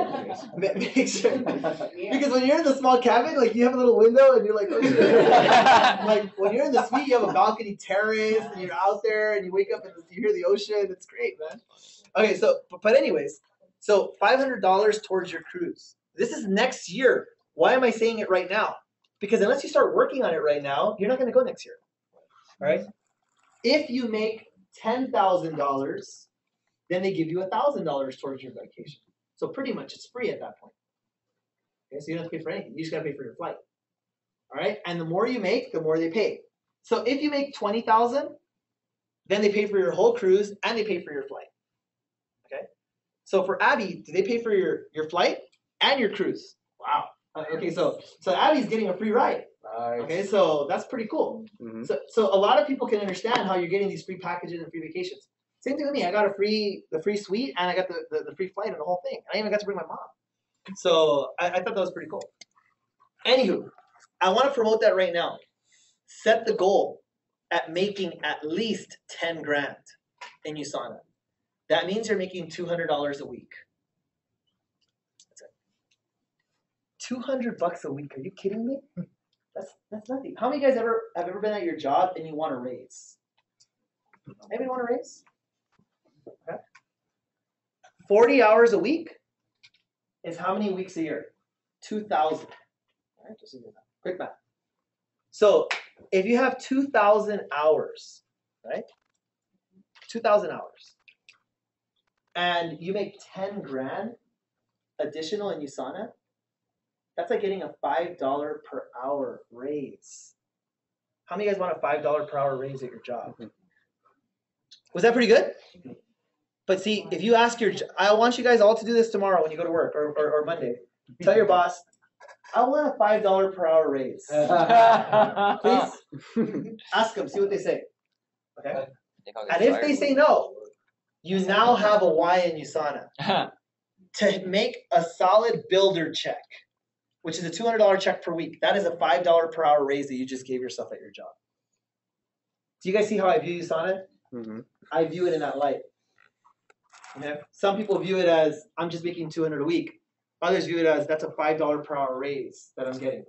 Speaker 1: Make sure. Because when you're in the small cabin, like you have a little window and you're like, okay. Like when you're in the suite, you have a balcony terrace and you're out there and you wake up and you hear the ocean. It's great, man. Okay, so, but anyways, so $500 towards your cruise. This is next year. Why am I saying it right now? Because unless you start working on it right now, you're not going to go next year. All right? If you make $10,000, then they give you $1,000 towards your vacation. So pretty much it's free at that point. Okay, so you don't have to pay for anything. You just got to pay for your flight. All right? And the more you make, the more they pay. So if you make $20,000, then they pay for your whole cruise and they pay for your flight. Okay? So for Abby, do they pay for your flight and your cruise? Wow. Okay, so Abby's getting a free ride.
Speaker 4: Nice.
Speaker 1: Okay, so that's pretty cool.
Speaker 3: Mm-hmm.
Speaker 1: So a lot of people can understand how you're getting these free packages and free vacations. Same thing with me. I got the free suite and I got the free flight and the whole thing. I even got to bring my mom. So I thought that was pretty cool. Anywho, I want to promote that right now. Set the goal at making at least $10,000 in USANA. That means you're making $200 a week. That's it. $200 a week. Are you kidding me? That's nothing. How many of you guys have ever been at your job and you want a raise? Anybody want a raise? Okay. 40 hours a week is how many weeks a year? 2,000. All right, just do that. Quick math. So if you have 2,000 hours, right? 2,000 hours, and you make $10,000 additional in USANA, that's like getting a $5 per hour raise. How many of you guys want a $5 per hour raise at your job? Was that pretty good? But see, if you ask I want you guys all to do this tomorrow when you go to work or Monday. Tell your boss, I want a $5 per hour raise. Please ask them, see what they say. Okay? And if they say no, you now have a Y in USANA to make a solid builder check, which is a $200 check per week. That is a $5 per hour raise that you just gave yourself at your job. Do you guys see how I view USANA?
Speaker 3: Mm-hmm.
Speaker 1: I view it in that light. Okay? Some people view it as I'm just making $200 a week. Others view it as that's a $5 per hour raise that I'm getting.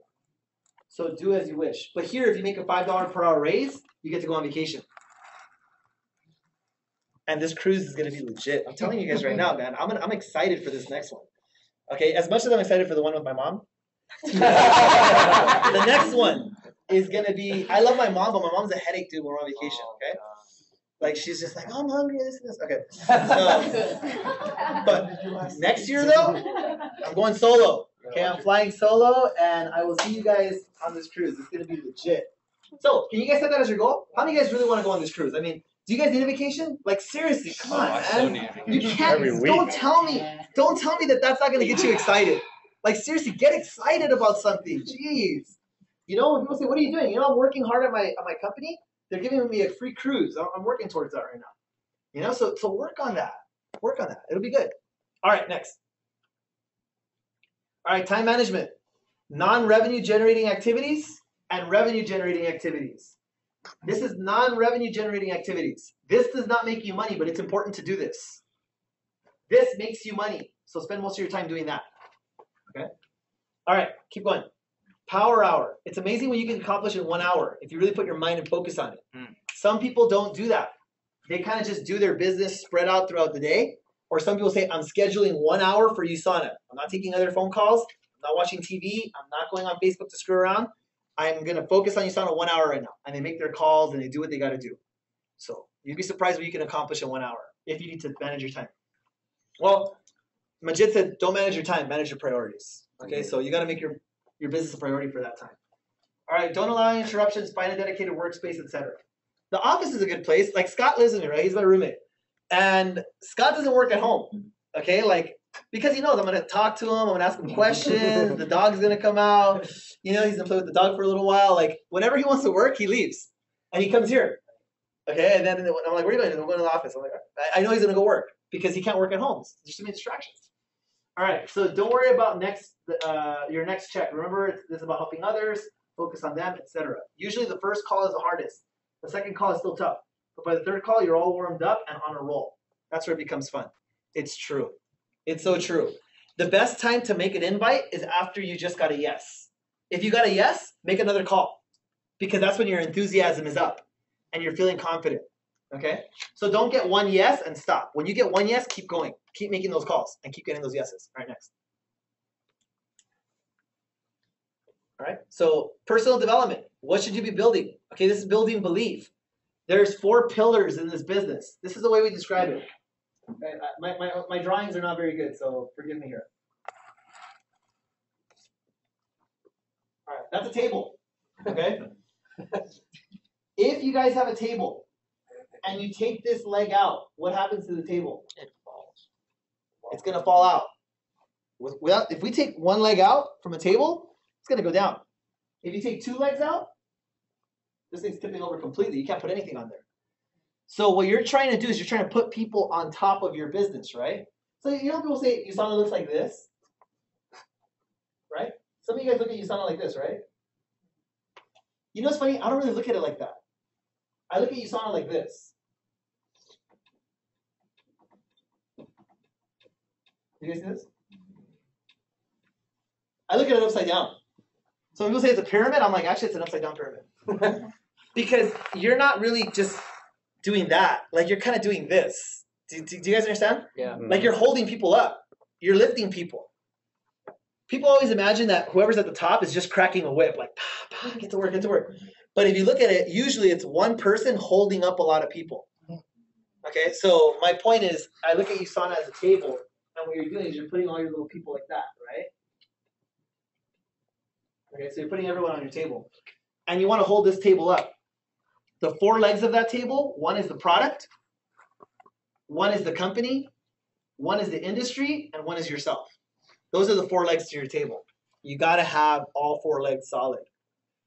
Speaker 1: So do as you wish. But here, if you make a $5 per hour raise, you get to go on vacation. And this cruise is going to be legit. I'm telling you guys right now, man. I'm excited for this next one. Okay, as much as I'm excited for the one with my mom, the next one is going to be, I love my mom, but my mom's a headache dude when we're on vacation, okay? Like, she's just like, oh, I'm hungry, this and this. Okay. So, but next year, though, I'm going solo. Okay, I'm flying solo, and I will see you guys on this cruise. It's going to be legit. So, can you guys set that as your goal? How many of you guys really want to go on this cruise? I mean, do you guys need a vacation? Like, seriously, come on, man. You can't, don't tell me that that's not going to get you excited. Like, seriously, get excited about something. Jeez. You know, when people say, what are you doing? You know, I'm working hard at my company. They're giving me a free cruise. I'm working towards that right now. You know, so work on that. Work on that. It'll be good. All right, next. All right, time management. Non-revenue generating activities and revenue generating activities. This is non-revenue generating activities. This does not make you money, but it's important to do this. This makes you money, so spend most of your time doing that. Okay? All right, keep going. Power hour. It's amazing what you can accomplish in 1 hour if you really put your mind and focus on it. Some people don't do that. They kind of just do their business spread out throughout the day. Or some people say, I'm scheduling 1 hour for USANA. I'm not taking other phone calls. I'm not watching TV. I'm not going on Facebook to screw around. I'm going to focus on USANA 1 hour right now. And they make their calls and they do what they got to do. So you'd be surprised what you can accomplish in 1 hour if you need to manage your time. Well, Majid said, don't manage your time, manage your priorities. Okay, so you got to make your business a priority for that time. All right, don't allow any interruptions, find a dedicated workspace, etc. The office is a good place. Like Scott lives in it, right? He's my roommate. And Scott doesn't work at home, okay? Like, because he knows I'm going to talk to him, I'm going to ask him questions, the dog's going to come out, you know, he's going to play with the dog for a little while. Like, whenever he wants to work, he leaves. And he comes here, okay? And then I'm like, where are you going? I'm going to the office. I'm like, I know he's going to go work because he can't work at home. There's too many distractions. All right, so don't worry about your next check. Remember, this is about helping others, focus on them, etc. Usually the first call is the hardest. The second call is still tough. But by the third call, you're all warmed up and on a roll. That's where it becomes fun. It's true. It's so true. The best time to make an invite is after you just got a yes. If you got a yes, make another call. Because that's when your enthusiasm is up and you're feeling confident. Okay? So don't get one yes and stop. When you get one yes, keep going. Keep making those calls and keep getting those yeses. All right, next. All right, so personal development. What should you be building? Okay, this is building belief. There's 4 pillars in this business. This is the way we describe it. Okay, my drawings are not very good, so forgive me here. All right, that's a table. Okay? If you guys have a table and you take this leg out, what happens to the table?
Speaker 2: It falls.
Speaker 1: It's going to fall out. If we take one leg out from a table, it's going to go down. If you take 2 legs out, this thing's tipping over completely. You can't put anything on there. So what you're trying to do is you're trying to put people on top of your business, right? So you know people say USANA looks like this, right? Some of you guys look at USANA like this, right? You know what's funny? I don't really look at it like that. I look at USANA like this. You guys see this? I look at it upside down. So when people say it's a pyramid, I'm like, actually, it's an upside down pyramid. Because you're not really just doing that. Like, you're kind of doing this. Do you guys understand?
Speaker 2: Yeah.
Speaker 1: Like, you're holding people up. You're lifting people. People always imagine that whoever's at the top is just cracking a whip. Like, get to work, get to work. But if you look at it, usually it's one person holding up a lot of people. Okay, so my point is, I look at USANA as a table, and what you're doing is you're putting all your little people like that, right? Okay, so you're putting everyone on your table. And you want to hold this table up. The 4 legs of that table, one is the product, one is the company, one is the industry, and one is yourself. Those are the 4 legs to your table. You got to have all 4 legs solid.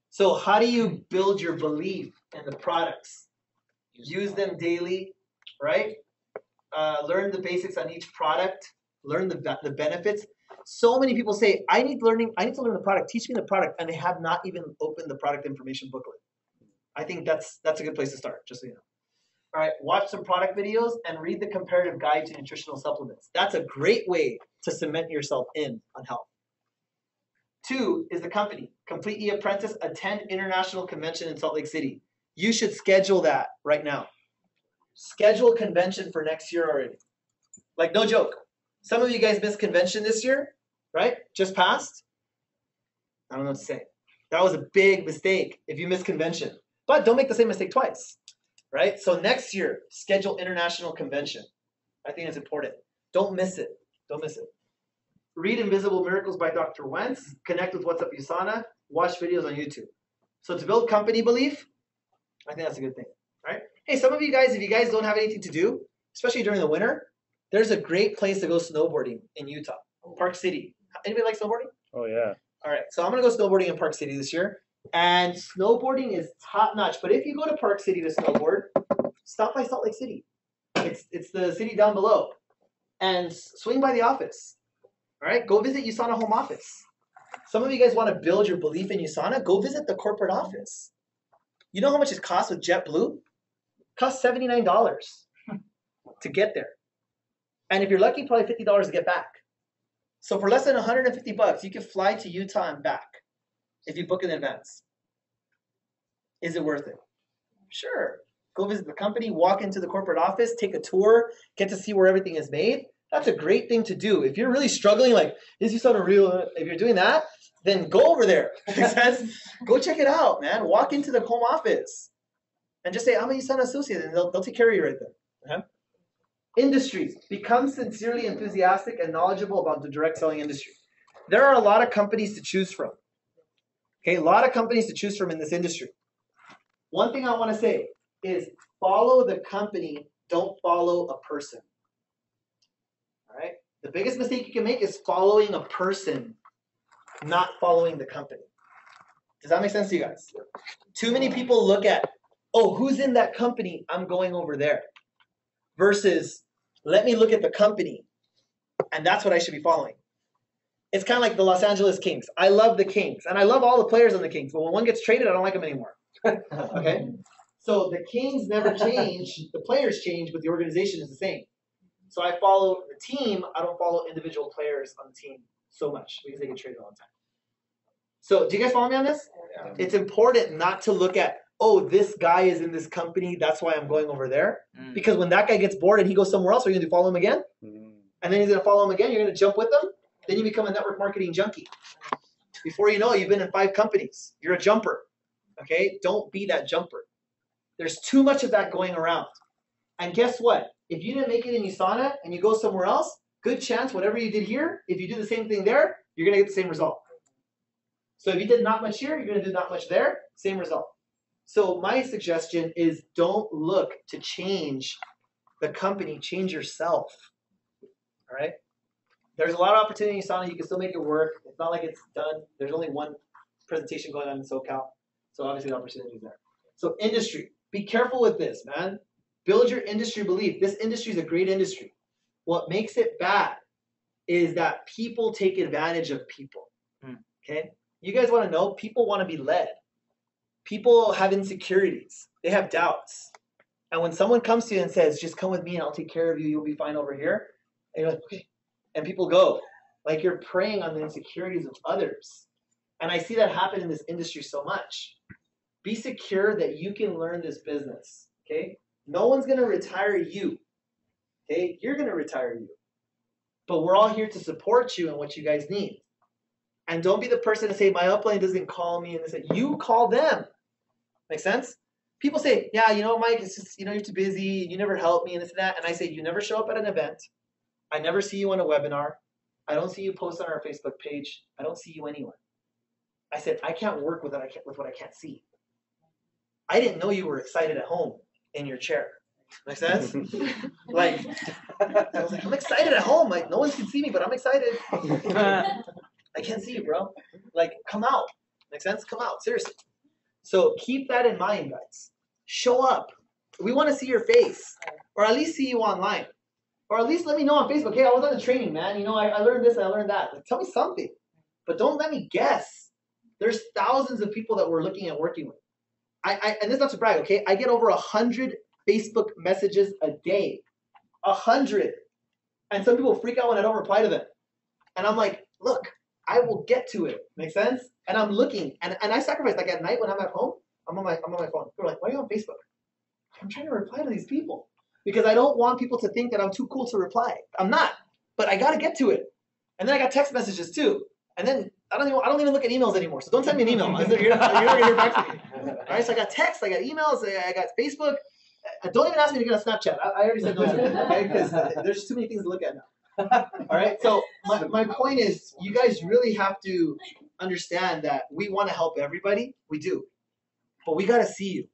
Speaker 1: So how do you build your belief in the products? Use them daily, right? Learn the basics on each product. Learn the benefits. So many people say, I need to learn the product. Teach me the product. And they have not even opened the product information booklet. I think that's a good place to start, just so you know. All right, watch some product videos and read the comparative guide to nutritional supplements. That's a great way to cement yourself in on health. 2 is the company. Complete e-apprentice, attend international convention in Salt Lake City. You should schedule that right now. Schedule convention for next year already. Like, no joke. Some of you guys missed convention this year, right? Just passed. I don't know what to say. That was a big mistake if you missed convention. But don't make the same mistake twice, right? So next year, schedule international convention. I think it's important. Don't miss it. Don't miss it. Read Invisible Miracles by Dr. Wentz. Connect with What's Up USANA. Watch videos on YouTube. So to build company belief, I think that's a good thing, right? Hey, some of you guys, if you guys don't have anything to do, especially during the winter, there's a great place to go snowboarding in Utah, Park City. Anybody like snowboarding?
Speaker 3: Oh, yeah.
Speaker 1: All right, so I'm going to go snowboarding in Park City this year. And snowboarding is top notch. But if you go to Park City to snowboard, stop by Salt Lake City. It's the city down below. and swing by the office. All right, go visit USANA home office. Some of you guys want to build your belief in USANA, go visit the corporate office. You know how much it costs with JetBlue? It costs $79 to get there. And if you're lucky, probably $50 to get back. So for less than $150, you can fly to Utah and back if you book in advance. Is it worth it? Sure. Go visit the company, walk into the corporate office, take a tour, get to see where everything is made. That's a great thing to do. If you're really struggling, like, is USANA real? If you're doing that, then go over there. Go check it out, man. Walk into the home office and just say, I'm a USANA associate, and they'll take care of you right there. Okay? Industries. Become sincerely enthusiastic and knowledgeable about the direct selling industry. There are a lot of companies to choose from. Okay, a lot of companies to choose from in this industry. One thing I want to say is follow the company, don't follow a person. All right? The biggest mistake you can make is following a person, not following the company. Does that make sense to you guys? Too many people look at, oh, who's in that company? I'm going over there. Versus, let me look at the company, and that's what I should be following. It's kind of like the Los Angeles Kings. I love the Kings, and I love all the players on the Kings, but when one gets traded, I don't like them anymore. Okay? So the Kings never change. The players change, but the organization is the same. So I follow the team. I don't follow individual players on the team so much because they get traded all the time. So do you guys follow me on this?
Speaker 2: Yeah.
Speaker 1: It's important not to look at, oh, this guy is in this company, that's why I'm going over there. Because when that guy gets bored and he goes somewhere else, are you going to follow him again? And then he's going to follow him again. You're going to jump with him. Then you become a network marketing junkie. Before you know it, you've been in 5 companies. You're a jumper. Okay? Don't be that jumper. There's too much of that going around. And guess what? If you didn't make it in USANA and you go somewhere else, good chance whatever you did here, if you do the same thing there, you're going to get the same result. So if you did not much here, you're going to do not much there, same result. So my suggestion is don't look to change the company, change yourself. All right? There's a lot of opportunity in USANA. You can still make it work. It's not like it's done. There's only one presentation going on in SoCal. So obviously the opportunity is there. So industry. Be careful with this, man. Build your industry belief. This industry is a great industry. What makes it bad is that people take advantage of people. Okay? You guys want to know? People want to be led. People have insecurities. They have doubts. And when someone comes to you and says, just come with me and I'll take care of you, you'll be fine over here. And you're like, okay. And people go. Like you're preying on the insecurities of others. And I see that happen in this industry so much. Be secure that you can learn this business. Okay? No one's going to retire you. Okay? You're going to retire you. But we're all here to support you in what you guys need. And don't be the person to say, my upline doesn't call me. And they say, you call them. Make sense? People say, yeah, you know, Mike, it's just, you know, you're too busy. You never help me and this and that. And I say, you never show up at an event. I never see you on a webinar. I don't see you post on our Facebook page. I don't see you anywhere. I said, I can't work with what I can't see. I didn't know you were excited at home in your chair. Make sense? Like, I was like, I'm excited at home. Like, no one can see me, but I'm excited. I can't see you, bro. Like, come out. Make sense? Come out. Seriously. So keep that in mind, guys. Show up. We want to see your face. Or at least see you online. Or at least let me know on Facebook, hey, I was on the training, man. You know, I learned this and I learned that. Like, tell me something. But don't let me guess. There's thousands of people that we're looking at working with. And this is not to brag, okay? I get over 100 Facebook messages a day. 100. And some people freak out when I don't reply to them. And I'm like, look, I will get to it. Make sense? And I'm looking. And I sacrifice. Like at night when I'm at home, I'm on my phone. They're like, why are you on Facebook? I'm trying to reply to these people. Because I don't want people to think that I'm too cool to reply. I'm not. But I got to get to it. And then I got text messages too. And then I don't even look at emails anymore. So don't send me an email. You're not going to hear back from me. All right, so I got text, I got emails, I got Facebook. Don't even ask me to get a Snapchat. I already said no to it, okay? Because there's just too many things to look at now. All right, so my point is, you guys really have to understand that we want to help everybody. We do. But we got to see you,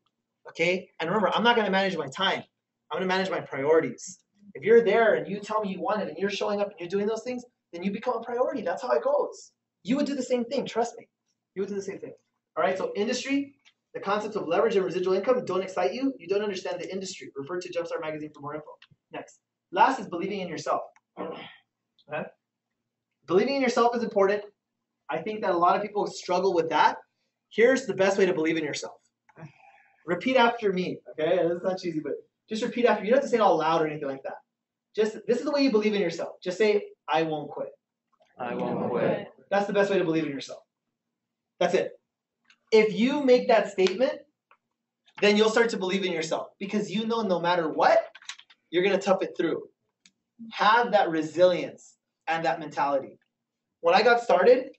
Speaker 1: okay? And remember, I'm not going to manage my time. I'm going to manage my priorities. If you're there and you tell me you want it and you're showing up and you're doing those things, then you become a priority. That's how it goes. You would do the same thing. Trust me. You would do the same thing. All right, so industry, the concepts of leverage and residual income don't excite you. You don't understand the industry. Refer to Jumpstart Magazine for more info. Next. Last is believing in yourself. Okay? Believing in yourself is important. I think that a lot of people struggle with that. Here's the best way to believe in yourself. Repeat after me, okay? This is not cheesy, but just repeat after me. You don't have to say it all loud or anything like that. Just, this is the way you believe in yourself. Just say, I won't quit.
Speaker 2: I won't quit.
Speaker 1: That's the best way to believe in yourself. That's it. If you make that statement, then you'll start to believe in yourself because you know no matter what, you're going to tough it through. Have that resilience and that mentality. When I got started,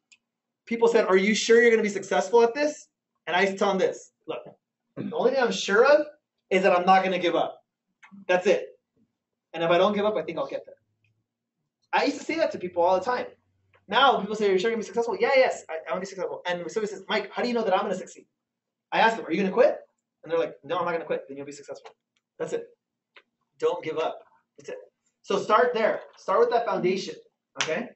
Speaker 1: people said, are you sure you're going to be successful at this? And I used to tell them this, look, the only thing I'm sure of is that I'm not going to give up. That's it. And if I don't give up, I think I'll get there. I used to say that to people all the time. Now people say, are you sure you're going to be successful? Yeah, yes, I want to be successful. And when somebody says, Mike, how do you know that I'm going to succeed? I ask them, are you going to quit? And they're like, no, I'm not going to quit. Then you'll be successful. That's it. Don't give up. That's it. So start there. Start with that foundation. Okay?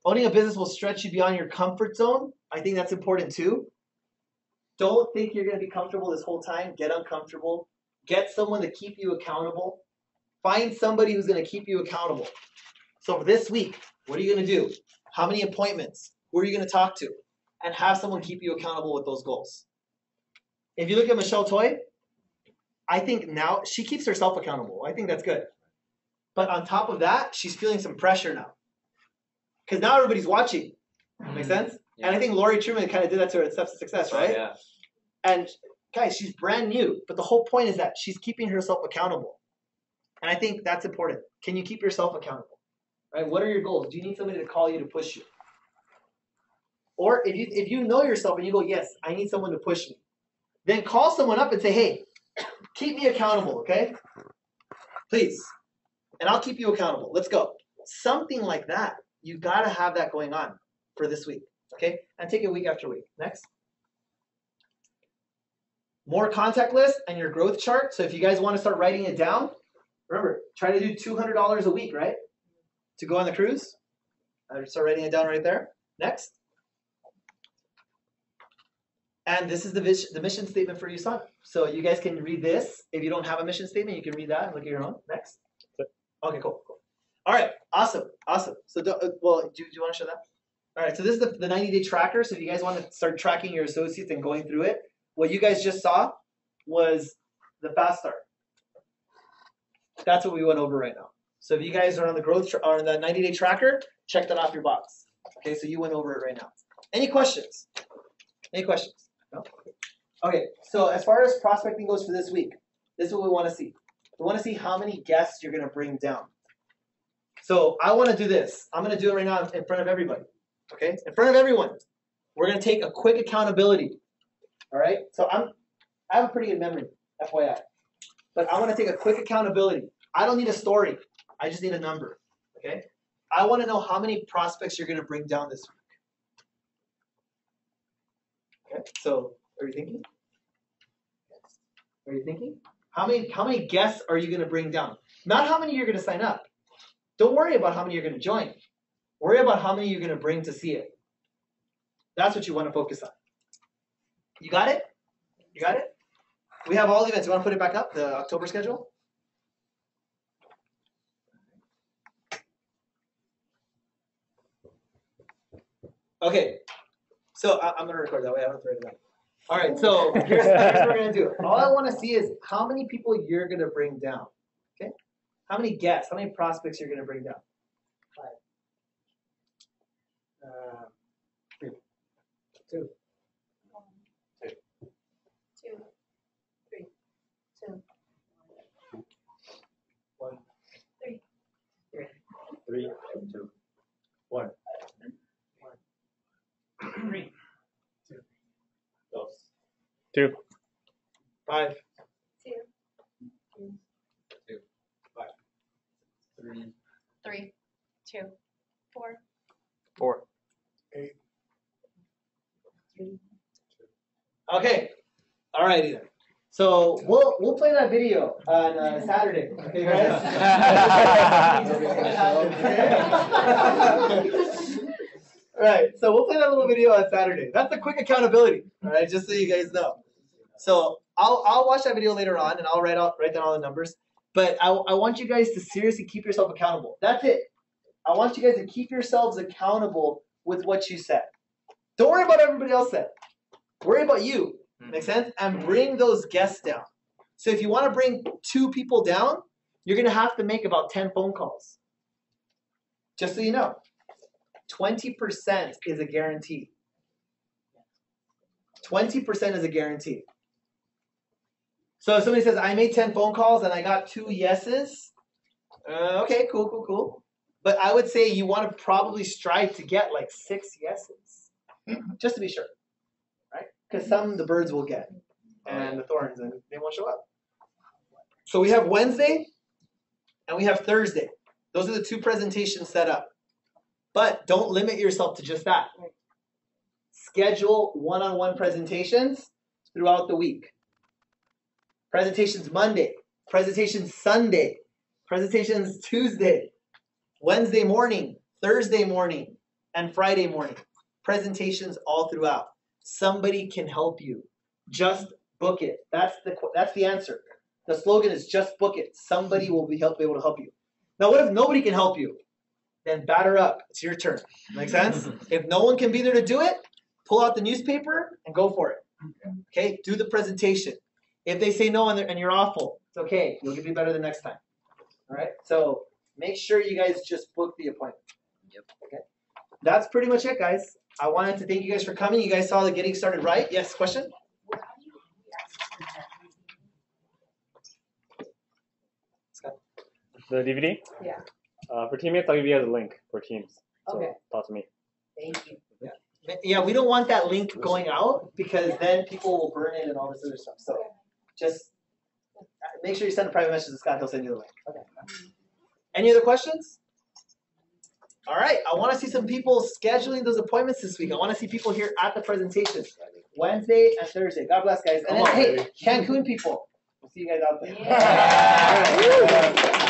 Speaker 1: Owning a business will stretch you beyond your comfort zone. I think that's important too. Don't think you're going to be comfortable this whole time. Get uncomfortable. Get someone to keep you accountable. Find somebody who's going to keep you accountable. So for this week, what are you going to do? How many appointments? Who are you going to talk to? And have someone keep you accountable with those goals. If you look at Michelle Toy, I think now she keeps herself accountable. I think that's good. But on top of that, she's feeling some pressure now. Because now everybody's watching. Make sense?
Speaker 2: Yeah.
Speaker 1: And I think Lori Truman kind of did that to her at Steps to Success, right?
Speaker 2: Oh, yeah.
Speaker 1: And guys, she's brand new. But the whole point is that she's keeping herself accountable. And I think that's important. Can you keep yourself accountable? Right? What are your goals? Do you need somebody to call you to push you? Or if you know yourself and you go, yes, I need someone to push me, then call someone up and say, hey, keep me accountable, okay? Please. And I'll keep you accountable. Let's go. Something like that. You've got to have that going on for this week, okay? And take it week after week. Next. More contact list and your growth chart. So if you guys want to start writing it down, remember, try to do $200 a week, right? To go on the cruise. I'll start writing it down right there. Next. And this is the mission statement for USANA. So you guys can read this. If you don't have a mission statement, you can read that and look at your own. Next. Okay, cool. All right, awesome. So, do you want to show that? All right, so this is the 90-day tracker. So if you guys want to start tracking your associates and going through it, what you guys just saw was the fast start. That's what we went over right now. So if you guys are on the on the 90-day tracker, check that off your box. Okay, so you went over it right now. Any questions? Any questions? No? Okay, so as far as prospecting goes for this week, this is what we want to see. We want to see how many guests you're going to bring down. So I want to do this. I'm going to do it right now in front of everybody. Okay, in front of everyone. We're going to take a quick accountability. All right, so I have a pretty good memory, FYI. But I want to take a quick accountability. I don't need a story. I just need a number. Okay, I want to know how many prospects you're going to bring down this week. Okay, so are you thinking? Are you thinking? How many guests are you going to bring down? Not how many you're going to sign up. Don't worry about how many you're going to join. Worry about how many you're going to bring to see it. That's what you want to focus on. You got it? You got it? We have all the events. You want to put it back up, the October schedule? Okay. So I'm going to record that way. I don't throw it down. All right. So here's what we're going to do. All I want to see is how many people you're going to bring down. Okay? How many guests? How many prospects you're going to bring down? 3. 2. 1.
Speaker 3: 3, 2, 1.
Speaker 1: 3.
Speaker 3: 2.
Speaker 1: 5.
Speaker 6: 3, 2, 4.
Speaker 2: 4.
Speaker 5: 8.
Speaker 1: Okay. All righty then. So we'll play that video on Saturday. Okay, guys? All right. So we'll play that little video on Saturday. That's a quick accountability. All right, just so you guys know. So I'll watch that video later on and I'll write down all the numbers. But I want you guys to seriously keep yourself accountable. That's it. I want you guys to keep yourselves accountable with what you said. Don't worry about what everybody else said. Worry about you. Make sense? And bring those guests down. So if you want to bring 2 people down, you're going to have to make about 10 phone calls. Just so you know. 20% is a guarantee. 20% is a guarantee. So if somebody says, I made 10 phone calls and I got 2 yeses, okay, cool. But I would say you want to probably strive to get like 6 yeses, just to be sure, right? Because some the birds will get, and the thorns, and they won't show up. So we have Wednesday, and we have Thursday. Those are the 2 presentations set up. But don't limit yourself to just that. Schedule one-on-one presentations throughout the week. Presentations Monday, presentations Sunday, presentations Tuesday, Wednesday morning, Thursday morning, and Friday morning. Presentations all throughout. Somebody can help you. Just book it. That's the answer. The slogan is just book it. Somebody will be able to help you. Now, what if nobody can help you? Then batter up. It's your turn. Make sense? If no one can be there to do it, pull out the newspaper and go for it. Okay? Do the presentation. If they say no and you're awful, it's okay. You'll be better the next time. All right? So make sure you guys just book the appointment.
Speaker 2: Yep.
Speaker 1: Okay? That's pretty much it, guys. I wanted to thank you guys for coming. You guys saw the getting started right. Yes, question?
Speaker 3: The DVD?
Speaker 7: Yeah.
Speaker 3: For teammates, I'll give you guys a link for Teams. So
Speaker 7: Okay.
Speaker 3: talk to me.
Speaker 7: Thank you.
Speaker 1: Yeah, we don't want that link going out because then people will burn it and all this other stuff. So just make sure you send a private message to Scott. He'll send you the link. Okay. Any other questions? All right. I want to see some people scheduling those appointments this week. I want to see people here at the presentation. Wednesday and Thursday. God bless, guys. And then, hey, Cancun people. We'll see you guys out there.
Speaker 6: Yeah.
Speaker 1: All right.